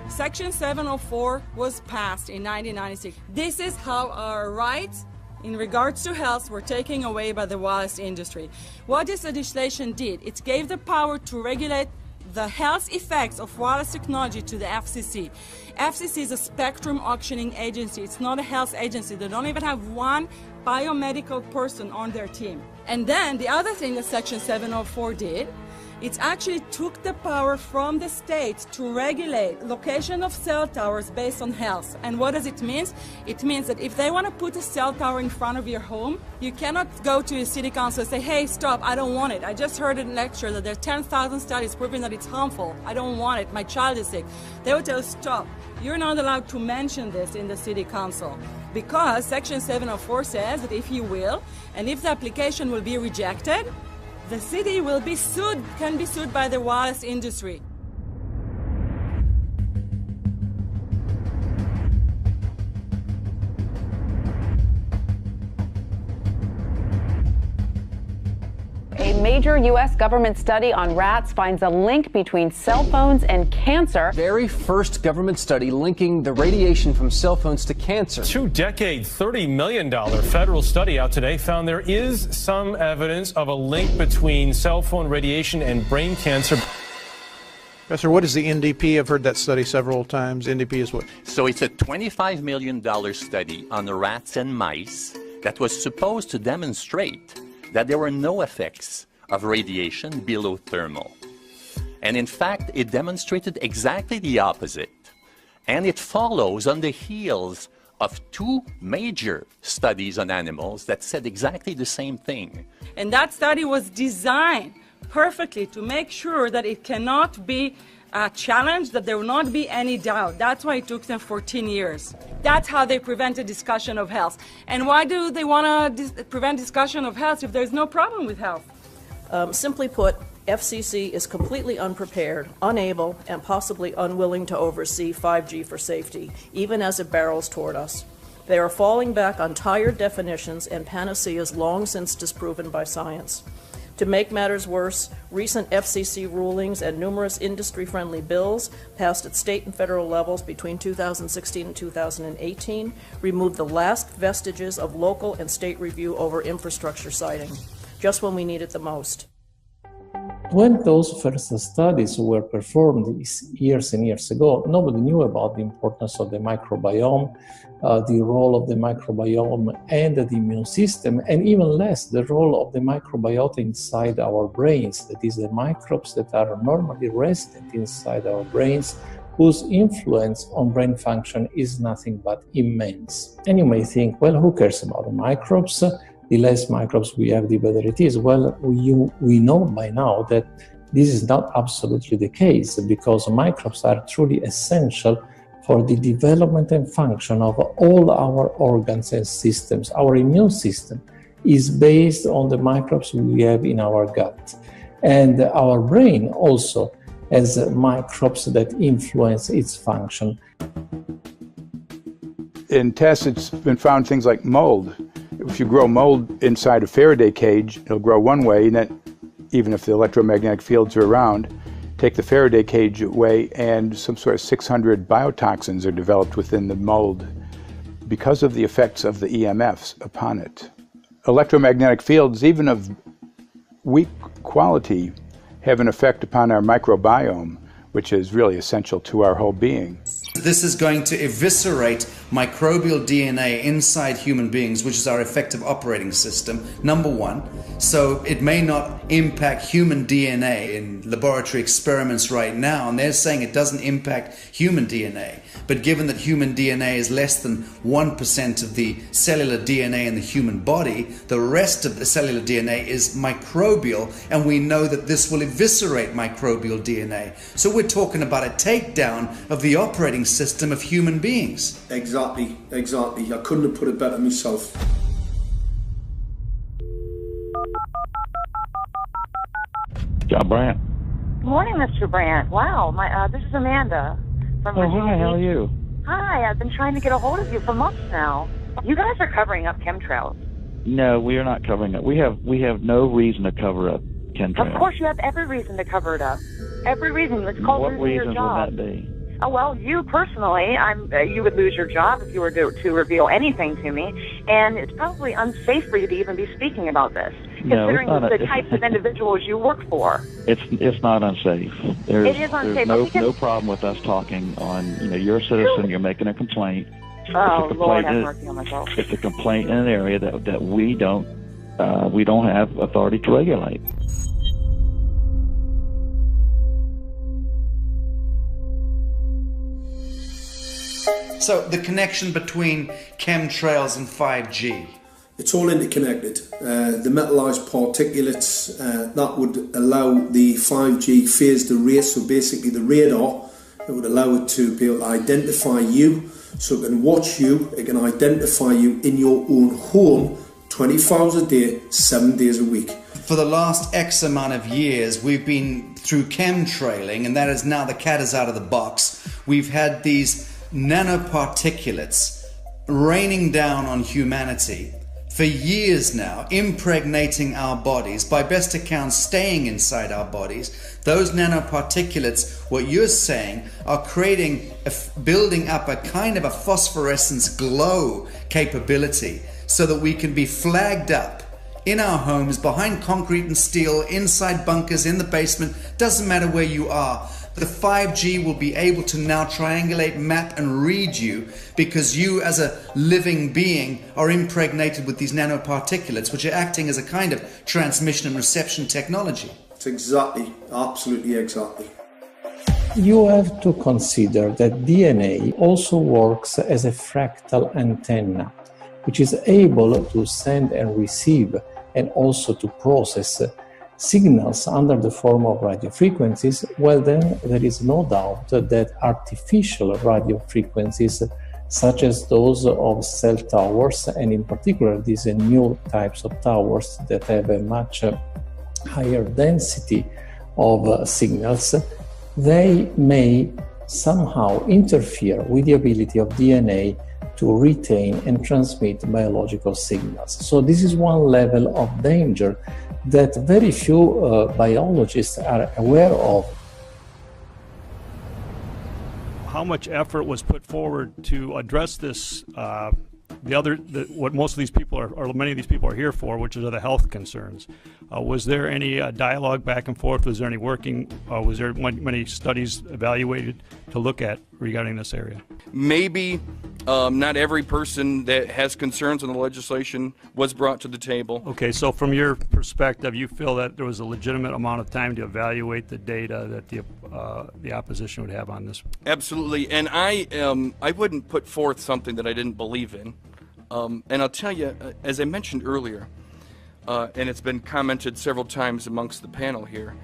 Section 704 was passed in 1996. This is how our rights in regards to health were taken away by the wireless industry. What this legislation did, it gave the power to regulate the health effects of wireless technology to the FCC. FCC is a spectrum auctioning agency. It's not a health agency. They don't even have one biomedical person on their team. And then the other thing that Section 704 did, It actually took the power from the state to regulate location of cell towers based on health. And what does it mean? It means that if they want to put a cell tower in front of your home, you cannot go to your city council and say, hey, stop, I don't want it. I just heard in a lecture that there are 10,000 studies proving that it's harmful. I don't want it. My child is sick. They will tell you, stop. You're not allowed to mention this in the city council because Section 704 says that if you will, and if the application will be rejected, the city will be sued, can be sued by the wireless industry. A major U.S. government study on rats finds a link between cell phones and cancer. Very first government study linking the radiation from cell phones to cancer. Two-decade, $30 million federal study out today found there is some evidence of a link between cell phone radiation and brain cancer. Professor, what is the NDP? I've heard that study several times. NDP is what? So it's a $25 million study on the rats and mice that was supposed to demonstrate that there were no effects of radiation below thermal. And in fact, it demonstrated exactly the opposite. And it follows on the heels of two major studies on animals that said exactly the same thing. And that study was designed perfectly to make sure that it cannot be challenged, that there will not be any doubt. That's why it took them 14 years. That's how they prevented discussion of health. And why do they want to prevent discussion of health if there's no problem with health? Simply put, FCC is completely unprepared, unable, and possibly unwilling to oversee 5G for safety, even as it barrels toward us. They are falling back on tired definitions and panaceas long since disproven by science. To make matters worse, recent FCC rulings and numerous industry-friendly bills passed at state and federal levels between 2016 and 2018 removed the last vestiges of local and state review over infrastructure siting, just when we need it the most. When those first studies were performed years and years ago, nobody knew about the importance of the microbiome, the role of the microbiome and the immune system, and even less the role of the microbiota inside our brains, that is, the microbes that are normally resident inside our brains, whose influence on brain function is nothing but immense. And you may think, well, who cares about the microbes? The less microbes we have, the better it is. Well, we know by now that this is not absolutely the case, because microbes are truly essential for the development and function of all our organs and systems. Our immune system is based on the microbes we have in our gut. And our brain also has microbes that influence its function. In tests, it's been found things like mold. If you grow mold inside a Faraday cage, it'll grow one way, and then even if the electromagnetic fields are around, take the Faraday cage away and some sort of 600 biotoxins are developed within the mold because of the effects of the EMFs upon it. Electromagnetic fields, even of weak quality, have an effect upon our microbiome, which is really essential to our whole being. This is going to eviscerate microbial DNA inside human beings, which is our effective operating system, number one. So it may not impact human DNA in laboratory experiments right now, and they're saying it doesn't impact human DNA. But given that human DNA is less than 1% of the cellular DNA in the human body, the rest of the cellular DNA is microbial, and we know that this will eviscerate microbial DNA. So we're talking about a takedown of the operating system of human beings. Exactly. I couldn't have put it better myself. John Brandt. Good morning, Mr. Brandt. Wow, this is Amanda from Virginia. Hi, how are you? Hi, I've been trying to get a hold of you for months now. You guys are covering up chemtrails. No, we are not covering it. We have no reason to cover up chemtrails. Of course, you have every reason to cover it up. Every reason. It's called losing your job. What reasons would that be? Oh, well, you personally, you would lose your job if you were to reveal anything to me, and it's probably unsafe for you to even be speaking about this, considering the types of individuals you work for. It's not unsafe. It is unsafe. There's no problem with us talking on, you're a citizen, you're making a complaint. Oh, Lord, have mercy on myself. It's a complaint in an area that we don't have authority to regulate. So the connection between chemtrails and 5G. It's all interconnected. The metallized particulates that would allow the 5G phased array, so basically the radar, that would allow it to be able to identify you, so it can watch you, it can identify you in your own home 24 hours a day, 7 days a week. For the last X amount of years, we've been through chemtrailing, and that is now the cat is out of the box. We've had these nanoparticulates raining down on humanity for years now, impregnating our bodies, by best accounts staying inside our bodies. Those nanoparticulates, what you're saying, are building up a kind of a phosphorescence glow capability so that we can be flagged up in our homes, behind concrete and steel, inside bunkers, in the basement, doesn't matter where you are. The 5G will be able to now triangulate, map and read you, because you as a living being are impregnated with these nanoparticulates, which are acting as a kind of transmission and reception technology. It's exactly, absolutely exactly. You have to consider that DNA also works as a fractal antenna, which is able to send and receive and also to process signals under the form of radio frequencies. Well, then there is no doubt that artificial radio frequencies, such as those of cell towers, and in particular these new types of towers that have a much higher density of signals, they may somehow interfere with the ability of DNA to retain and transmit biological signals. So this is one level of danger that very few biologists are aware of. How much effort was put forward to address this, what most of these people are, or many of these people are here for, which are the health concerns? Was there any dialogue back and forth? Was there any working, was there many studies evaluated to look at regarding this area? Maybe not every person that has concerns on the legislation was brought to the table. Okay, so from your perspective, you feel that there was a legitimate amount of time to evaluate the data that the opposition would have on this? Absolutely, and I wouldn't put forth something that I didn't believe in. And I'll tell you, as I mentioned earlier, and it's been commented several times amongst the panel here,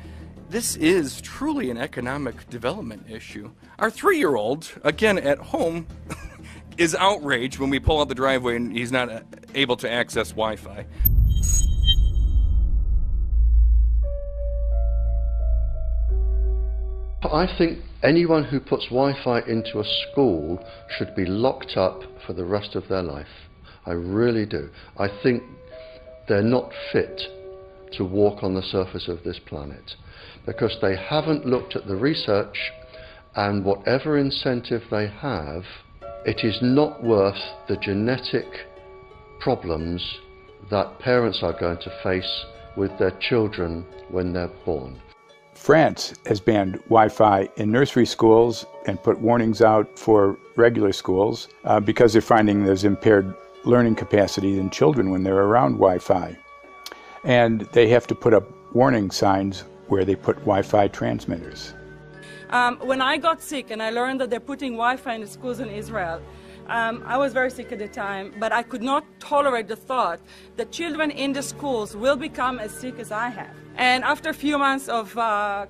this is truly an economic development issue. Our 3-year-old, again at home, is outraged when we pull out the driveway and he's not able to access Wi-Fi. I think anyone who puts Wi-Fi into a school should be locked up for the rest of their life. I really do. I think they're not fit to walk on the surface of this planet because they haven't looked at the research, and whatever incentive they have, it is not worth the genetic problems that parents are going to face with their children when they're born. France has banned Wi-Fi in nursery schools and put warnings out for regular schools because they're finding there's impaired learning capacity in children when they're around Wi-Fi. And they have to put up warning signs where they put Wi-Fi transmitters. When I got sick and I learned that they're putting Wi-Fi in the schools in Israel, I was very sick at the time, but I could not tolerate the thought that children in the schools will become as sick as I have. And after a few months of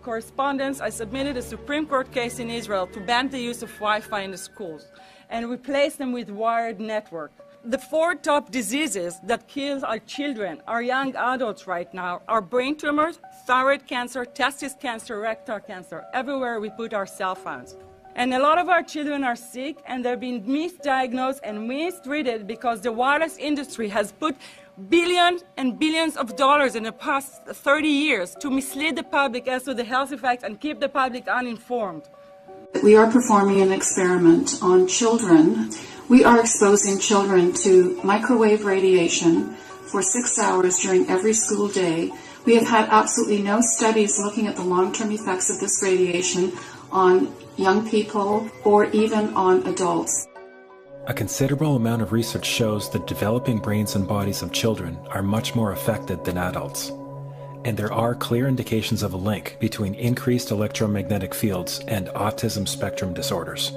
correspondence, I submitted a Supreme Court case in Israel to ban the use of Wi-Fi in the schools and replace them with wired network. The 4 top diseases that kill our children, our young adults right now, are brain tumors, thyroid cancer, testis cancer, rectal cancer, everywhere we put our cell phones. And a lot of our children are sick and they're being misdiagnosed and mistreated because the wireless industry has put billions and billions of dollars in the past 30 years to mislead the public as to the health effects and keep the public uninformed. We are performing an experiment on children. We are exposing children to microwave radiation for 6 hours during every school day. We have had absolutely no studies looking at the long-term effects of this radiation on young people or even on adults. A considerable amount of research shows that developing brains and bodies of children are much more affected than adults. And there are clear indications of a link between increased electromagnetic fields and autism spectrum disorders.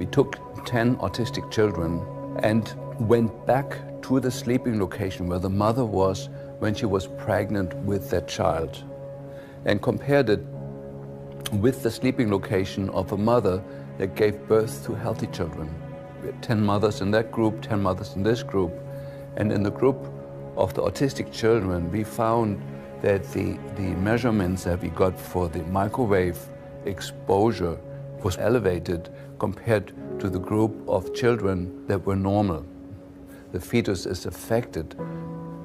We took 10 autistic children and went back to the sleeping location where the mother was when she was pregnant with that child and compared it with the sleeping location of a mother that gave birth to healthy children. We had 10 mothers in that group, 10 mothers in this group, and in the group of the autistic children, we found that the measurements that we got for the microwave exposure was elevated compared to the group of children that were normal. The fetus is affected.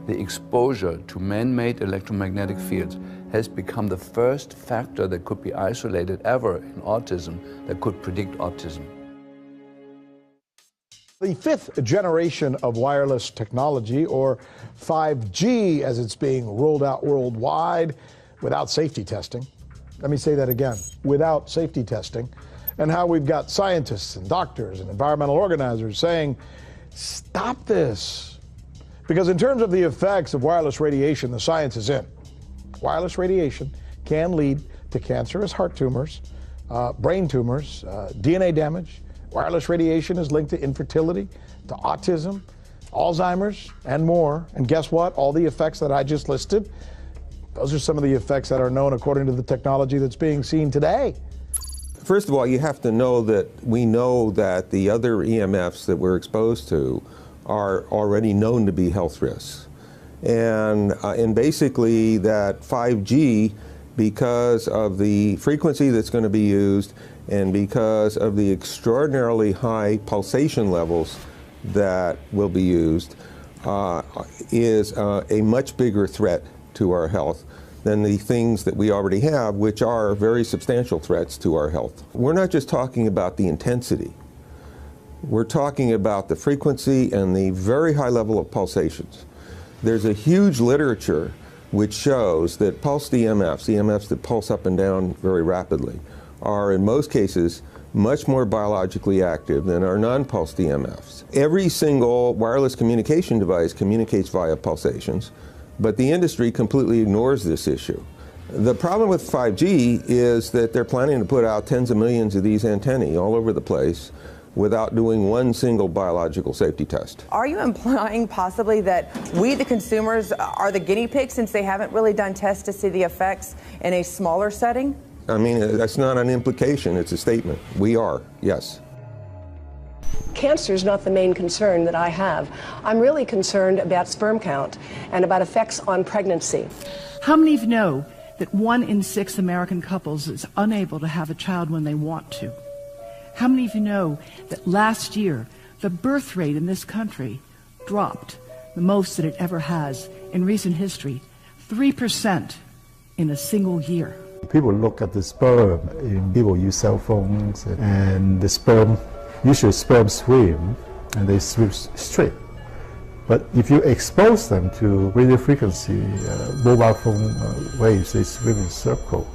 The exposure to man-made electromagnetic fields has become the first factor that could be isolated ever in autism that could predict autism. The fifth generation of wireless technology, or 5G as it's being rolled out worldwide without safety testing. Let me say that again, without safety testing. And how we've got scientists and doctors and environmental organizers saying, stop this. Because in terms of the effects of wireless radiation, the science is in. Wireless radiation can lead to cancerous heart tumors, brain tumors, DNA damage. Wireless radiation is linked to infertility, to autism, Alzheimer's, and more. And guess what? All the effects that I just listed, those are some of the effects that are known according to the technology that's being seen today. First of all, you have to know that we know that the other EMFs that we're exposed to are already known to be health risks. And basically that 5G, because of the frequency that's going to be used and because of the extraordinarily high pulsation levels that will be used, is a much bigger threat to our health than the things that we already have, which are very substantial threats to our health. We're not just talking about the intensity. We're talking about the frequency and the very high level of pulsations. There's a huge literature which shows that pulsed EMFs, EMFs that pulse up and down very rapidly, are in most cases much more biologically active than our non-pulsed EMFs. Every single wireless communication device communicates via pulsations, but the industry completely ignores this issue. The problem with 5G is that they're planning to put out tens of millions of these antennae all over the place without doing one single biological safety test. Are you implying possibly that we, the consumers, are the guinea pigs since they haven't really done tests to see the effects in a smaller setting? I mean, that's not an implication, it's a statement. We are, yes. Cancer is not the main concern that I have. I'm really concerned about sperm count and about effects on pregnancy. How many of you know that 1 in 6 American couples is unable to have a child when they want to? How many of you know that last year the birth rate in this country dropped the most that it ever has in recent history, 3% in a single year? People look at the sperm, and people use cell phones, and the sperm, usually sperm swim, and they swim straight. But if you expose them to radio frequency, mobile phone waves, they swim in a circle.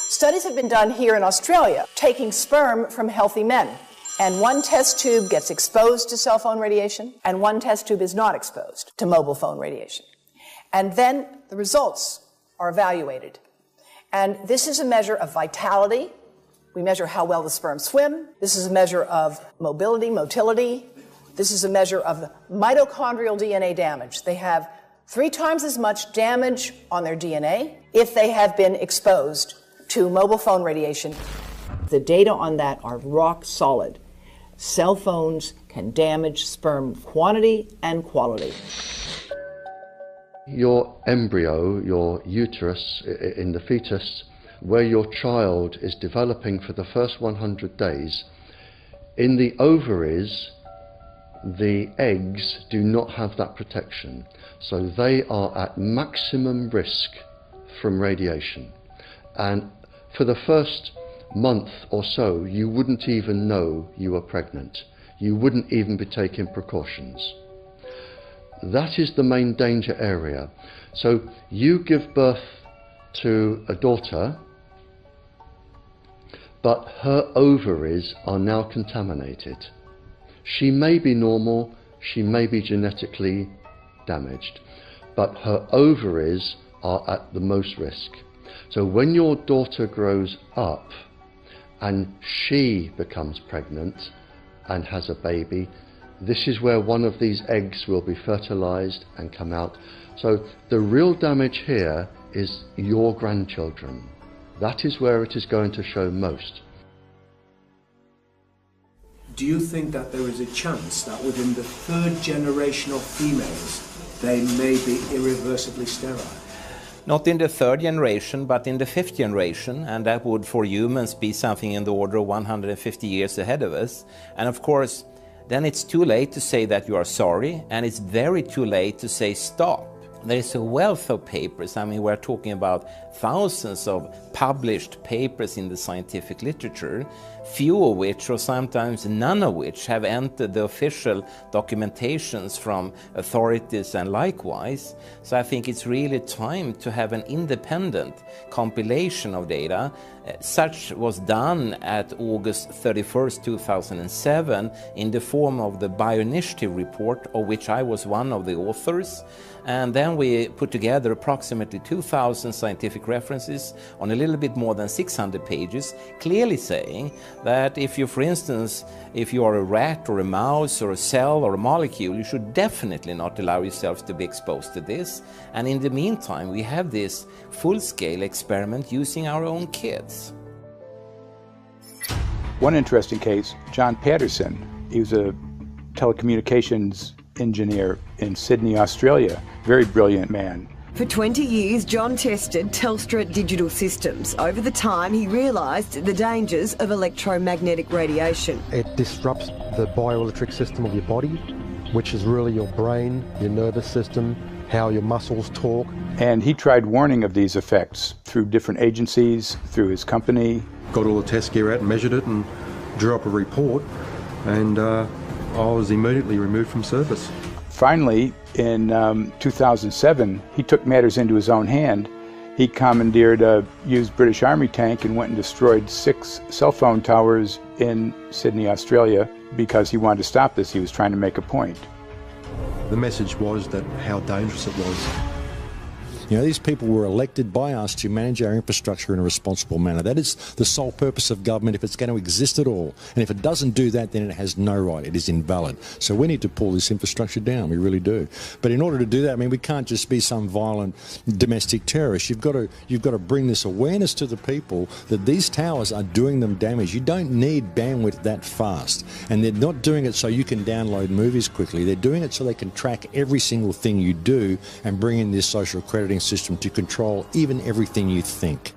Studies have been done here in Australia, taking sperm from healthy men. And one test tube gets exposed to cell phone radiation, and one test tube is not exposed to mobile phone radiation. And then the results are evaluated. And this is a measure of vitality. We measure how well the sperm swim. This is a measure of motility. This is a measure of mitochondrial DNA damage. They have 3 times as much damage on their DNA if they have been exposed to mobile phone radiation. The data on that are rock solid. Cell phones can damage sperm quantity and quality. Your embryo, your uterus in the fetus, where your child is developing for the first 100 days, in the ovaries, the eggs do not have that protection. So they are at maximum risk from radiation. And for the first month or so, you wouldn't even know you were pregnant. You wouldn't even be taking precautions. That is the main danger area. So you give birth to a daughter, but her ovaries are now contaminated. She may be normal, she may be genetically damaged, but her ovaries are at the most risk. So when your daughter grows up, and she becomes pregnant and has a baby, this is where one of these eggs will be fertilized and come out. So the real damage here is your grandchildren. That is where it is going to show most. Do you think that there is a chance that within the third generation of females, they may be irreversibly sterile? Not in the third generation, but in the fifth generation, and that would for humans be something in the order of 150 years ahead of us. And of course, then it's too late to say that you are sorry, and it's very too late to say stop. There is a wealth of papers. I mean, we're talking about thousands of published papers in the scientific literature, few of which, or sometimes none of which, have entered the official documentations from authorities and likewise. So I think it's really time to have an independent compilation of data. Such was done at August 31st, 2007 in the form of the Bioinitiative report, of which I was one of the authors. And then we put together approximately 2,000 scientific references on a little bit more than 600 pages, clearly saying that if you, for instance, if you are a rat or a mouse or a cell or a molecule, you should definitely not allow yourself to be exposed to this. And in the meantime, we have this full-scale experiment using our own kids. One interesting case, John Patterson. He was a telecommunications engineer in Sydney, Australia. Very brilliant man. For 20 years, John tested Telstra digital systems. Over the time, he realised the dangers of electromagnetic radiation. It disrupts the bioelectric system of your body, which is really your brain, your nervous system, how your muscles talk. And he tried warning of these effects through different agencies, through his company. Got all the test gear out, measured it and drew up a report, and I was immediately removed from service. Finally, in 2007, he took matters into his own hand. He commandeered a used British Army tank and went and destroyed 6 cell phone towers in Sydney, Australia, because he wanted to stop this. He was trying to make a point. The message was that how dangerous it was. You know, these people were elected by us to manage our infrastructure in a responsible manner. That is the sole purpose of government if it's going to exist at all. And if it doesn't do that, then it has no right. It is invalid. So we need to pull this infrastructure down. We really do. But in order to do that, I mean, we can't just be some violent domestic terrorist. You've got to bring this awareness to the people that these towers are doing them damage. You don't need bandwidth that fast. And they're not doing it so you can download movies quickly. They're doing it so they can track every single thing you do and bring in this social crediting system to control even everything you think.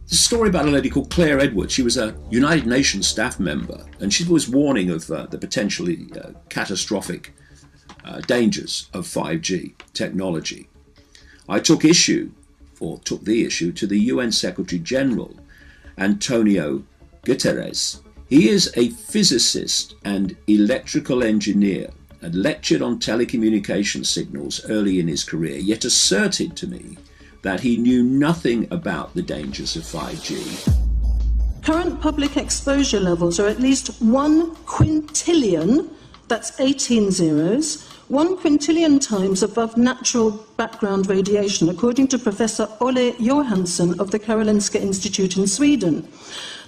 There's a story about a lady called Claire Edwards. She was a United Nations staff member, and she was warning of the potentially catastrophic dangers of 5G technology. I took the issue to the UN Secretary General, Antonio Guterres. He is a physicist and electrical engineer, and lectured on telecommunication signals early in his career, yet asserted to me that he knew nothing about the dangers of 5G. Current public exposure levels are at least 1 quintillion, that's 18 zeros, 1 quintillion times above natural background radiation, according to Professor Olle Johansson of the Karolinska Institute in Sweden.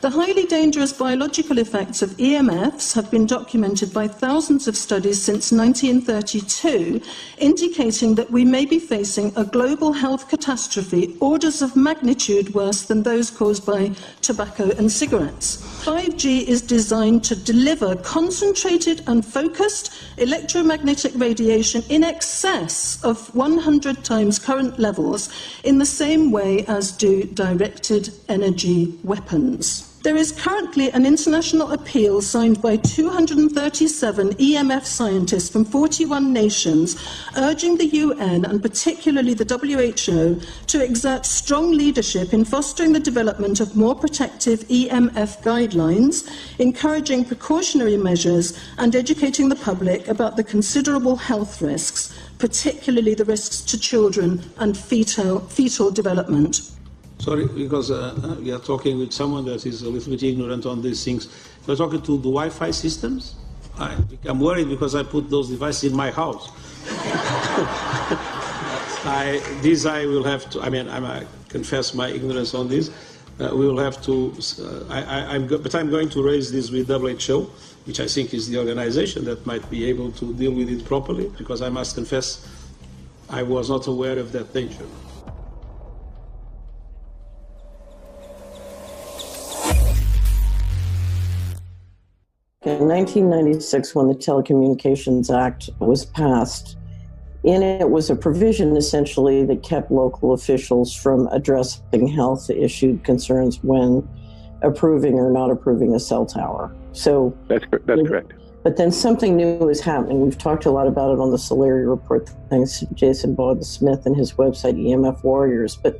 The highly dangerous biological effects of EMFs have been documented by thousands of studies since 1932, indicating that we may be facing a global health catastrophe orders of magnitude worse than those caused by tobacco and cigarettes. 5G is designed to deliver concentrated and focused electromagnetic radiation in excess of 100 times current levels, in the same way as do directed energy weapons. There is currently an international appeal signed by 237 EMF scientists from 41 nations, urging the UN and particularly the WHO to exert strong leadership in fostering the development of more protective EMF guidelines, encouraging precautionary measures and educating the public about the considerable health risks, particularly the risks to children and fetal development. Sorry, because we are talking with someone that is a little bit ignorant on these things. We're talking to the Wi-Fi systems. I become worried because I put those devices in my house. I will have to, I mean, I'm a confess my ignorance on this. We will have to, but I'm going to raise this with WHO, which I think is the organization that might be able to deal with it properly, because I must confess I was not aware of that danger. In 1996, when the Telecommunications Act was passed, in it was a provision essentially that kept local officials from addressing health issue concerns when approving or not approving a cell tower. So that's correct. But then something new is happening. We've talked a lot about it on the Țռօռıyʍօʊf report, thanks to Jason Bond-Smith and his website EMF Warriors. But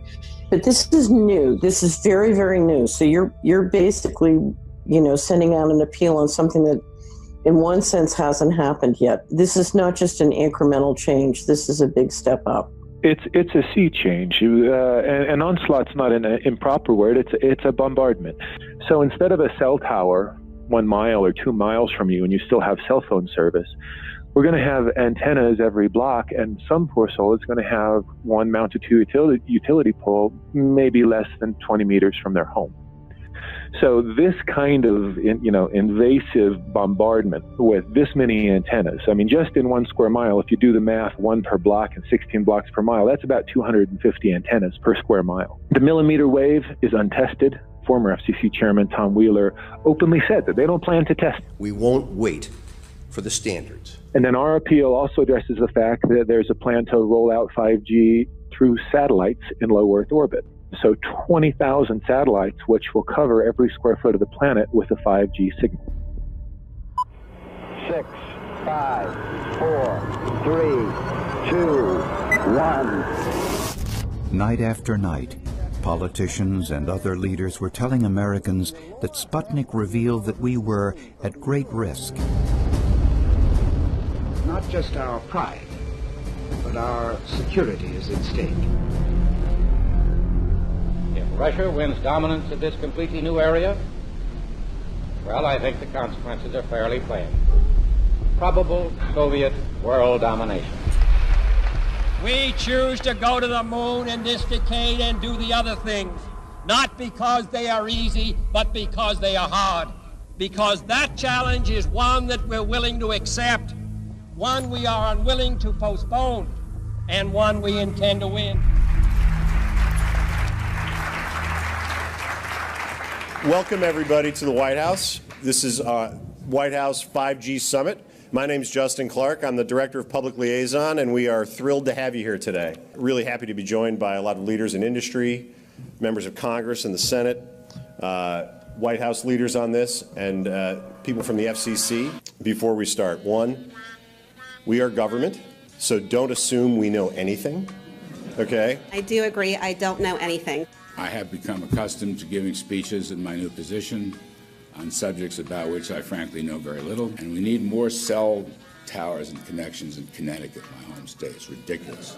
this is new. This is very, very new. So you're basically, sending out an appeal on something that in one sense hasn't happened yet. This is not just an incremental change. This is a big step up. It's a sea change. An onslaught's not an improper word. It's a bombardment. So instead of a cell tower 1 mile or 2 miles from you and you still have cell phone service, we're going to have antennas every block, and some poor soul is going to have one mounted to a utility pole maybe less than 20 meters from their home. So this kind of, invasive bombardment with this many antennas, I mean, just in 1 square mile, if you do the math, 1 per block and 16 blocks per mile, that's about 250 antennas per square mile. The millimeter wave is untested. Former FCC Chairman Tom Wheeler openly said that they don't plan to test. We won't wait for the standards. And then our appeal also addresses the fact that there's a plan to roll out 5G through satellites in low Earth orbit. So 20,000 satellites, which will cover every square foot of the planet with a 5G signal. 6, 5, 4, 3, 2, 1. Night after night, politicians and other leaders were telling Americans that Sputnik revealed that we were at great risk. Not just our pride, but our security is at stake. If Russia wins dominance of this completely new area, well, I think the consequences are fairly plain. Probable Soviet world domination. We choose to go to the moon in this decade and do the other things, not because they are easy, but because they are hard. Because that challenge is one that we're willing to accept, one we are unwilling to postpone, and one we intend to win. Welcome, everybody, to the White House. This is White House 5G Summit. My name is Justin Clark. I'm the Director of Public Liaison, and we are thrilled to have you here today. Really happy to be joined by a lot of leaders in industry, members of Congress and the Senate, White House leaders on this, and people from the FCC. Before we start, one, we are government, so don't assume we know anything, okay? I do agree, I don't know anything. I have become accustomed to giving speeches in my new position on subjects about which I frankly know very little, and we need more cell towers and connections in Connecticut, my home state. It's ridiculous.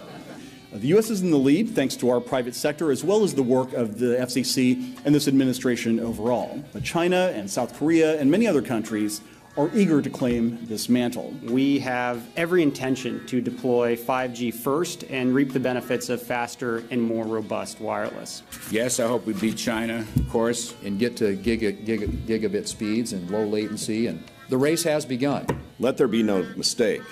The U.S. is in the lead thanks to our private sector as well as the work of the FCC and this administration overall. But China and South Korea and many other countries are eager to claim this mantle. We have every intention to deploy 5G first and reap the benefits of faster and more robust wireless. Yes, I hope we beat China, of course. And get to gigabit speeds and low latency, and the race has begun. Let there be no mistake.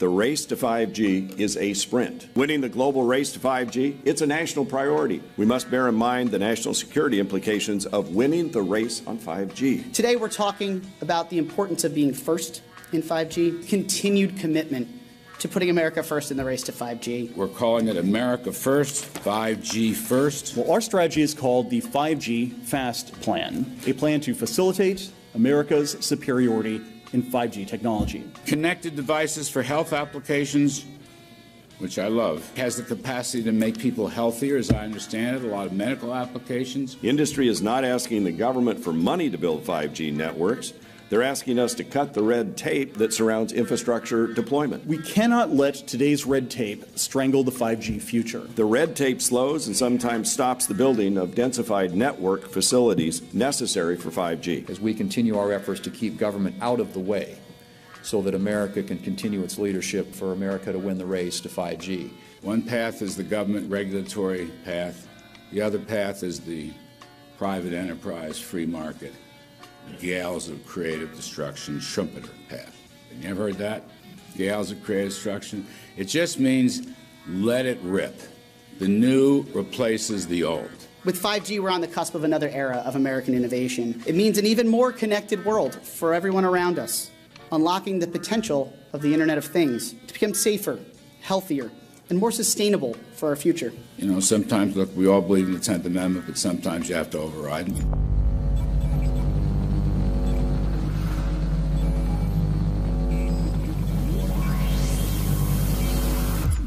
The race to 5G is a sprint. Winning the global race to 5G, it's a national priority. We must bear in mind the national security implications of winning the race on 5G. Today we're talking about the importance of being first in 5G, continued commitment to putting America first in the race to 5G. We're calling it America First, 5G First. Well, our strategy is called the 5G FAST Plan, a plan to facilitate America's superiority in 5G technology. Connected devices for health applications, which I love, has the capacity to make people healthier, as I understand it, a lot of medical applications. Industry is not asking the government for money to build 5G networks. They're asking us to cut the red tape that surrounds infrastructure deployment. We cannot let today's red tape strangle the 5G future. The red tape slows and sometimes stops the building of densified network facilities necessary for 5G. As we continue our efforts to keep government out of the way so that America can continue its leadership for America to win the race to 5G. One path is the government regulatory path. The other path is the private enterprise, free market, gales of creative destruction, Schumpeter path. Have you ever heard that? Gales of creative destruction? It just means let it rip. The new replaces the old. With 5G, we're on the cusp of another era of American innovation. It means an even more connected world for everyone around us, unlocking the potential of the Internet of Things to become safer, healthier, and more sustainable for our future. You know, sometimes, look, we all believe in the 10th Amendment, but sometimes you have to override it.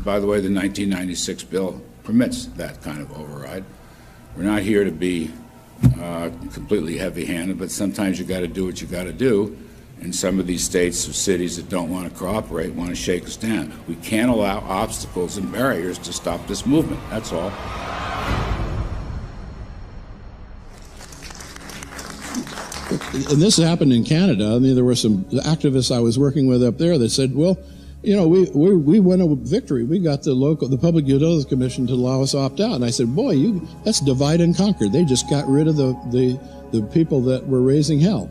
By the way, the 1996 bill permits that kind of override. We're not here to be completely heavy-handed, but sometimes you got to do what you got to do. And some of these states or cities that don't want to cooperate want to shake us down. We can't allow obstacles and barriers to stop this movement. That's all. And this happened in Canada. I mean, there were some activists I was working with up there that said, well, you know, we won a victory. We got the Public Utilities Commission to allow us opt out. And I said, boy, that's divide and conquer. They just got rid of the people that were raising hell.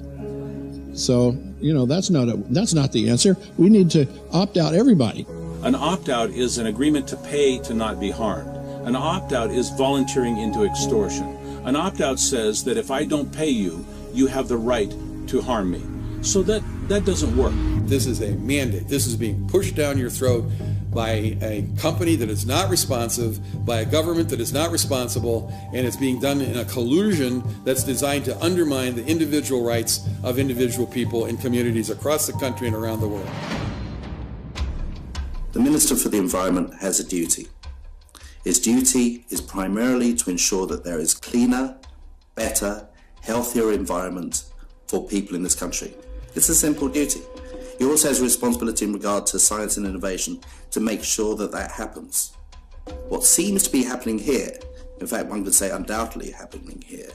So, you know, that's not the answer. We need to opt out everybody. An opt-out is an agreement to pay to not be harmed. An opt-out is volunteering into extortion. An opt-out says that if I don't pay you, you have the right to harm me. So that doesn't work. This is a mandate. This is being pushed down your throat by a company that is not responsive, by a government that is not responsible, and it's being done in a collusion that's designed to undermine the individual rights of individual people in communities across the country and around the world. The Minister for the Environment has a duty. His duty is primarily to ensure that there is cleaner, better, healthier environment for people in this country. It's a simple duty. He also has a responsibility in regard to science and innovation to make sure that that happens. What seems to be happening here, in fact one could say undoubtedly happening here,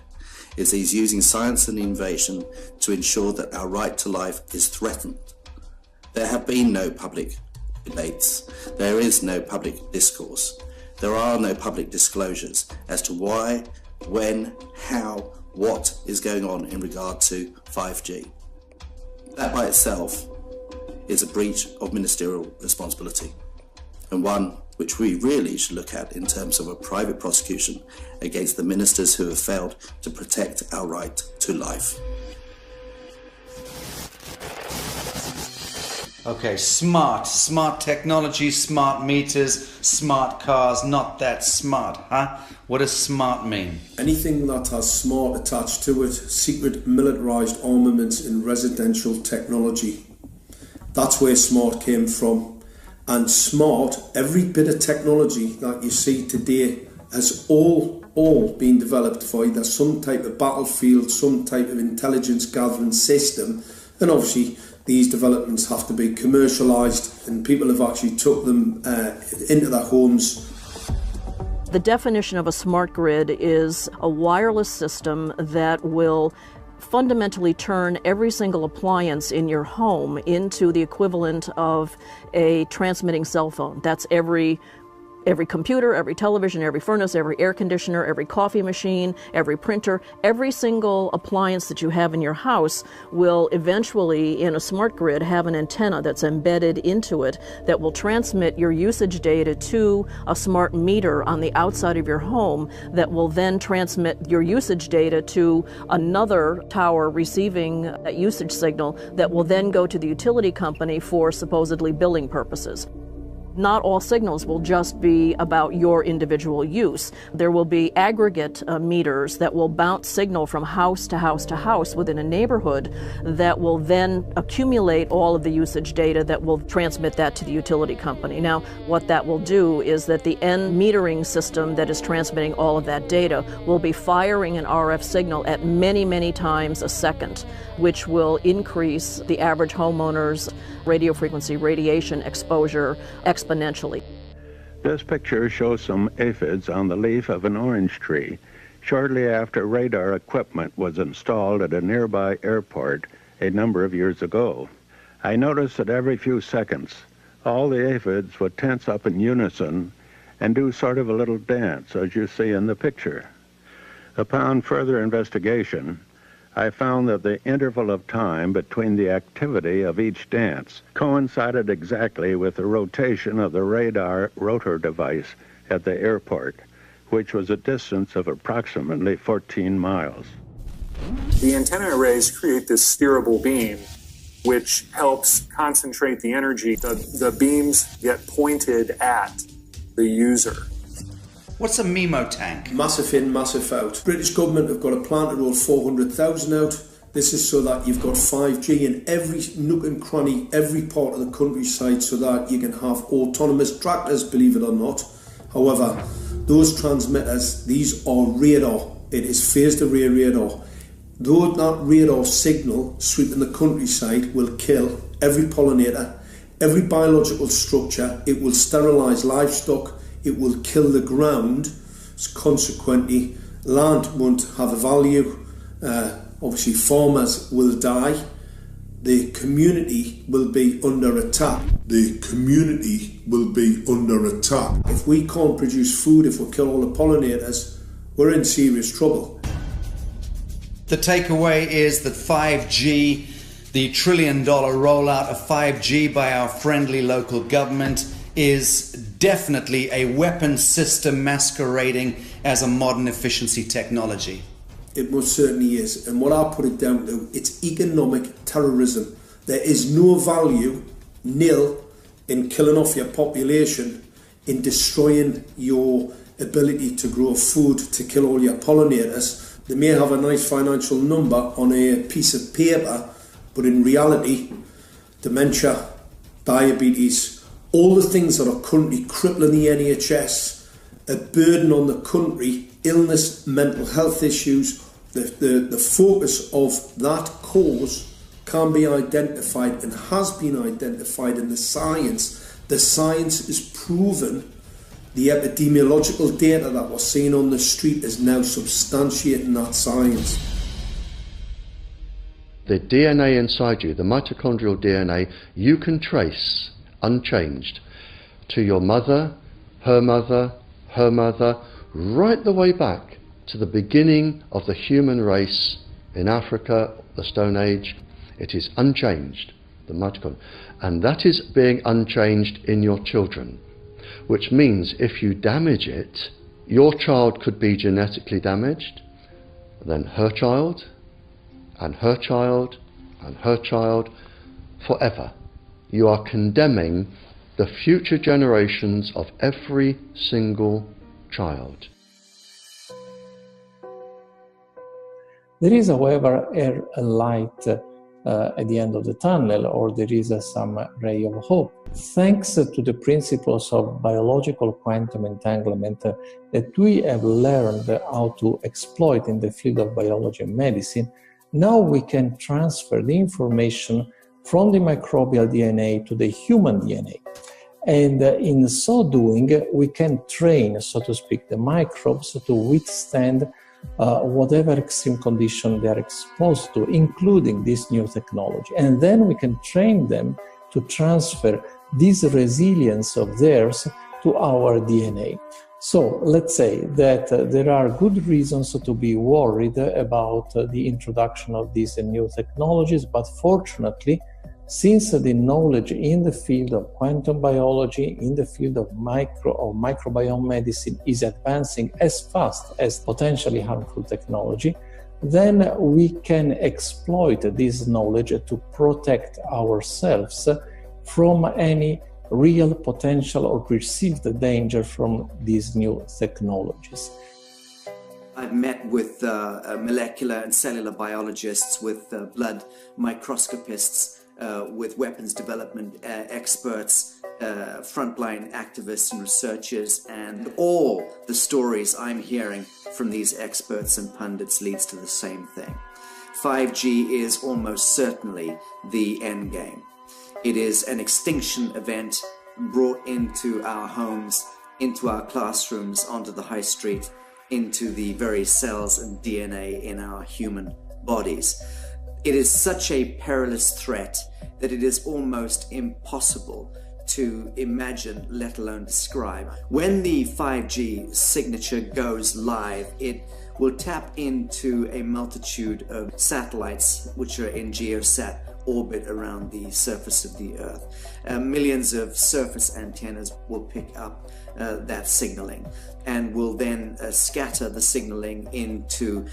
is he's using science and innovation to ensure that our right to life is threatened. There have been no public debates. There is no public discourse. There are no public disclosures as to why, when, how, what is going on in regard to 5G. That by itself is a breach of ministerial responsibility, and one which we really should look at in terms of a private prosecution against the ministers who have failed to protect our right to life. Okay, smart technology, smart meters, smart cars, not that smart, huh? What does smart mean? Anything that has smart attached to it, secret militarised armaments in residential technology. That's where smart came from. And smart, every bit of technology that you see today has all been developed for either some type of battlefield, some type of intelligence gathering system, and obviously these developments have to be commercialised, and people have actually took them into their homes. The definition of a smart grid is a wireless system that will fundamentally turn every single appliance in your home into the equivalent of a transmitting cell phone. That's every computer, every television, every furnace, every air conditioner, every coffee machine, every printer, every single appliance that you have in your house will eventually, in a smart grid, have an antenna that's embedded into it that will transmit your usage data to a smart meter on the outside of your home that will then transmit your usage data to another tower receiving that usage signal that will then go to the utility company for supposedly billing purposes. Not all signals will just be about your individual use. There will be aggregate meters that will bounce signal from house to house to house within a neighborhood that will then accumulate all of the usage data that will transmit that to the utility company. Now, what that will do is that the end metering system that is transmitting all of that data will be firing an RF signal at many, many times a second, which will increase the average homeowner's radio frequency radiation exposure exponentially. This picture shows some aphids on the leaf of an orange tree shortly after radar equipment was installed at a nearby airport a number of years ago. I noticed that every few seconds all the aphids would tense up in unison and do sort of a little dance, as you see in the picture. Upon further investigation, I found that the interval of time between the activity of each dance coincided exactly with the rotation of the radar rotor device at the airport, which was a distance of approximately 14 miles. The antenna arrays create this steerable beam, which helps concentrate the energy. The beams get pointed at the user. What's a MIMO tank? Massive in, massive out. British government have got a plan to roll 400,000 out. This is so that you've got 5G in every nook and cranny, every part of the countryside, so that you can have autonomous tractors, believe it or not. However, those transmitters, these are radar. It is phased array radar. Though that radar signal sweeping the countryside will kill every pollinator, every biological structure, it will sterilise livestock, it will kill the ground, consequently land won't have a value, obviously farmers will die, the community will be under attack. The community will be under attack. If we can't produce food, if we kill all the pollinators, we're in serious trouble. The takeaway is that 5G, the $1 trillion rollout of 5G by our friendly local government, is definitely a weapon system masquerading as a modern efficiency technology. It most certainly is, and what I put it down to, it's economic terrorism. There is no value, nil, in killing off your population, in destroying your ability to grow food, to kill all your pollinators. They may have a nice financial number on a piece of paper, but in reality, dementia, diabetes, all the things that are currently crippling the NHS, a burden on the country, illness, mental health issues, the focus of that cause can be identified and has been identified in the science. The science is proven. The epidemiological data that we're seeing on the street is now substantiating that science. The DNA inside you, the mitochondrial DNA, you can trace unchanged to your mother, her mother, her mother, right the way back to the beginning of the human race in Africa, the Stone Age. It is unchanged, the mitochondria, and that is being unchanged in your children, which means if you damage it, your child could be genetically damaged, then her child, and her child, and her child, forever. You are condemning the future generations of every single child. There is, however, a light at the end of the tunnel, or there is some ray of hope. Thanks to the principles of biological quantum entanglement that we have learned how to exploit in the field of biology and medicine, now we can transfer the information from the microbial DNA to the human DNA. And in so doing, we can train, so to speak, the microbes to withstand whatever extreme condition they are exposed to, including this new technology. And then we can train them to transfer this resilience of theirs to our DNA. So let's say that there are good reasons to be worried about the introduction of these new technologies, but fortunately, since the knowledge in the field of quantum biology, in the field of microbiome medicine is advancing as fast as potentially harmful technology, then we can exploit this knowledge to protect ourselves from any real potential or perceived danger from these new technologies. I've met with molecular and cellular biologists, with blood microscopists, with weapons development experts, frontline activists and researchers, and all the stories I'm hearing from these experts and pundits leads to the same thing. 5G is almost certainly the end game. It is an extinction event brought into our homes, into our classrooms, onto the high street, into the very cells and DNA in our human bodies. It is such a perilous threat that it is almost impossible to imagine, let alone describe. When the 5G signature goes live, it will tap into a multitude of satellites which are in geosat orbit around the surface of the Earth. Millions of surface antennas will pick up that signaling and will then scatter the signaling into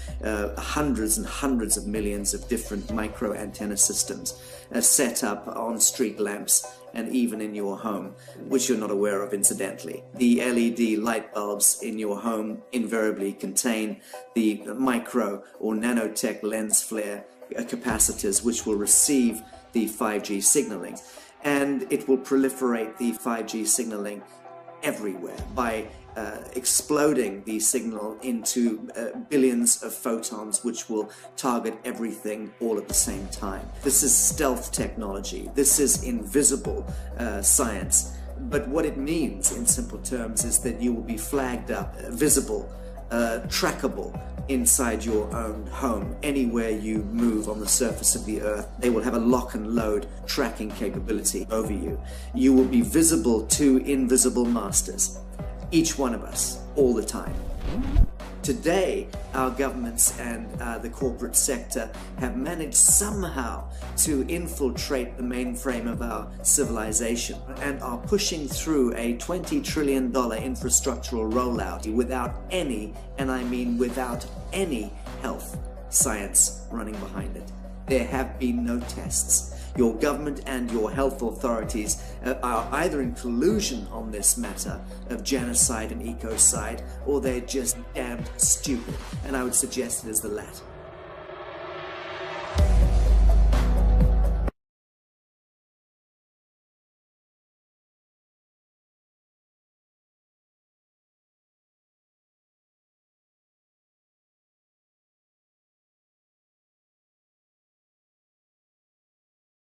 hundreds and hundreds of millions of different micro antenna systems set up on street lamps and even in your home, which you're not aware of incidentally. The LED light bulbs in your home invariably contain the micro or nanotech lens flare capacitors which will receive the 5G signaling, and it will proliferate the 5G signaling everywhere by exploding the signal into billions of photons which will target everything all at the same time. This is stealth technology. This is invisible science. But what it means in simple terms is that you will be flagged up, visible, trackable inside your own home. Anywhere you move on the surface of the Earth, they will have a lock and load tracking capability over you. You will be visible to invisible masters, each one of us, all the time. Today, our governments and the corporate sector have managed somehow to infiltrate the mainframe of our civilization and are pushing through a $20 trillion infrastructural rollout without any, and I mean without any, health science running behind it. There have been no tests. Your government and your health authorities are either in collusion on this matter of genocide and ecocide, or they're just damned stupid, and I would suggest it is the latter.